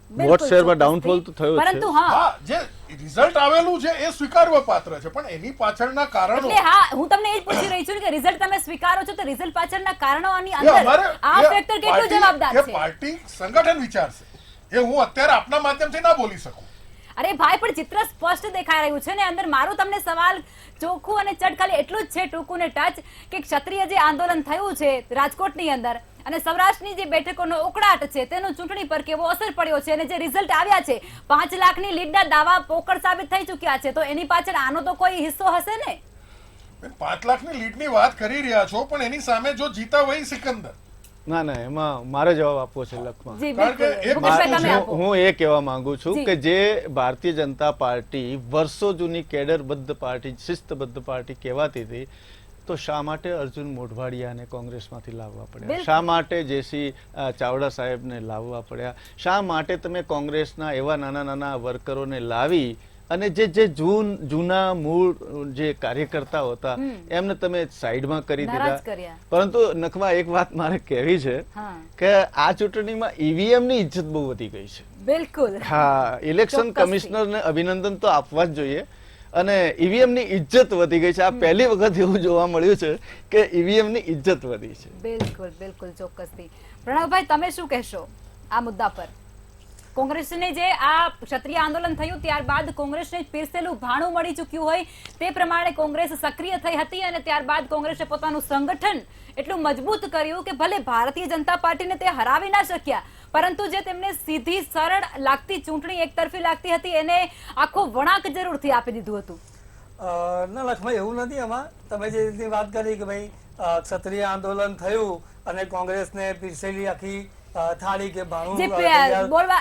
બિલકુલ વોટ શેરમાં ચોક્કસથી. ડાઉનફોલ તો થયો જ છે. પરંતુ હા, હા, જે રિઝલ્ટ આવેલું છે એ સ્વીકારવા પાત્ર છે, પણ એની પાછળના કારણો એટલે હા, હું તમને એ જ પૂછી રહી છું કે રિઝલ્ટ તમે સ્વીકારો છો તો રિઝલ્ટ પાછળના કારણોની એ અંદર અમારે આ એ ફેક્ટર કેટલું પાર્ટી- જવાબદાર એ છે? પાર્ટી સંગઠન વિચારશે. એ હું અત્યારે આપના માધ્યમથી ના બોલી શકું. અરે ભાઈ, પણ ચિત્ર સ્પષ્ટ દેખાઈ રહ્યું છે ને અંદર. મારું તમને સવાલ ચોખ્ખું અને ચટ ખાલી એટલું જ છે, ટૂંકું ને ટચ, કે ક્ષત્રિય જે આંદોલન થયું છે રાજકોટની અંદર અને સૌરાષ્ટ્રની જે બેઠકોનો ઉકળાટ છે તેનું ચૂંટણી પર કેવો અસર પડ્યો છે, અને જે રિઝલ્ટ આવ્યા છે 5 લાખની લીડના દાવા પોકળ સાબિત થઈ ચૂક્યા છે, તો એની પાછળ આનો તો કોઈ હિસ્સો હશે ને? 5 લાખની લીડની વાત કરી રહ્યા છો, પણ એની સામે જો જીતા વહી સિકંદર. ના ના, એમાં મારે જવાબ આપવો છે લખમાં. જી કારણ કે બિલકુલ, એક મુકેશભાઈ તમે આપો. હું એ કહેવા માંગુ છું જી. કે જે ભારતીય જનતા પાર્ટી વર્ષો જૂની કેડરબદ્ધ પાર્ટી, શિસ્તબદ્ધ પાર્ટી કહેવાતી હતી, તો શા માટે અર્જુન મોઢવાડિયાને કોંગ્રેસમાંથી લાવવા પડ્યા? બિલકુલ. શા માટે જેસી ચાવડા સાહેબને લાવવા પડ્યા? શા માટે તમે કોંગ્રેસના એવા નાના નાના વર્કરોને લાવી અને જે જૂના મૂળ જે કાર્યકર્તાઓ હતા એમને તમે સાઈડમાં કરી નારાજ દીધા? કર્યા. પરંતુ નખમાં એક વાત મારે કહેવી છે હા કે આ ચૂંટણીમાં ઈવીએમ ની ઇજ્જત બહુ વધી ગઈ છે. બિલકુલ. હા, ઇલેક્શન ચોક્કસથી. કમિશનરને અભિનંદન તો આપવા જ જોઈએ, અને ઈવીએમ ની ઇજ્જત વધી ગઈ છે. આ પહેલી વખત એવું જોવા મળ્યું છે કે ઈવીએમ ની ઇજ્જત વધી છે. બિલકુલ બિલકુલ ચોક્કસથી. પ્રણવભાઈ, તમે શું કહેશો આ મુદ્દા પર? કોંગ્રેસને જે આ ક્ષત્રિય આંદોલન થયું ત્યારબાદ કોંગ્રેસને પીરસેલું ભાણું મળી ચૂક્યું હોય તે પ્રમાણે કોંગ્રેસ સક્રિય થઈ હતી, અને ત્યારબાદ કોંગ્રેસે પોતાનું સંગઠન એટલું મજબૂત કર્યું કે ભલે ભારતીય જનતા પાર્ટીને તે હરાવી ના શક્યા, પરંતુ જે તેમને સીધી સરળ લાગતી ચૂંટણી એકતરફી લાગતી હતી એને આખો વળાંક જરૂરથી આપી દીધું હતું. ના લક્ષ્મણ, એવું નથી. આમાં તમે જે રીતની વાત કરી કે ભાઈ ક્ષત્રિય આંદોલન થયું અને કોંગ્રેસને પીરસેલી આખી થાળી કે ભાણું જે તૈયાર બોલવા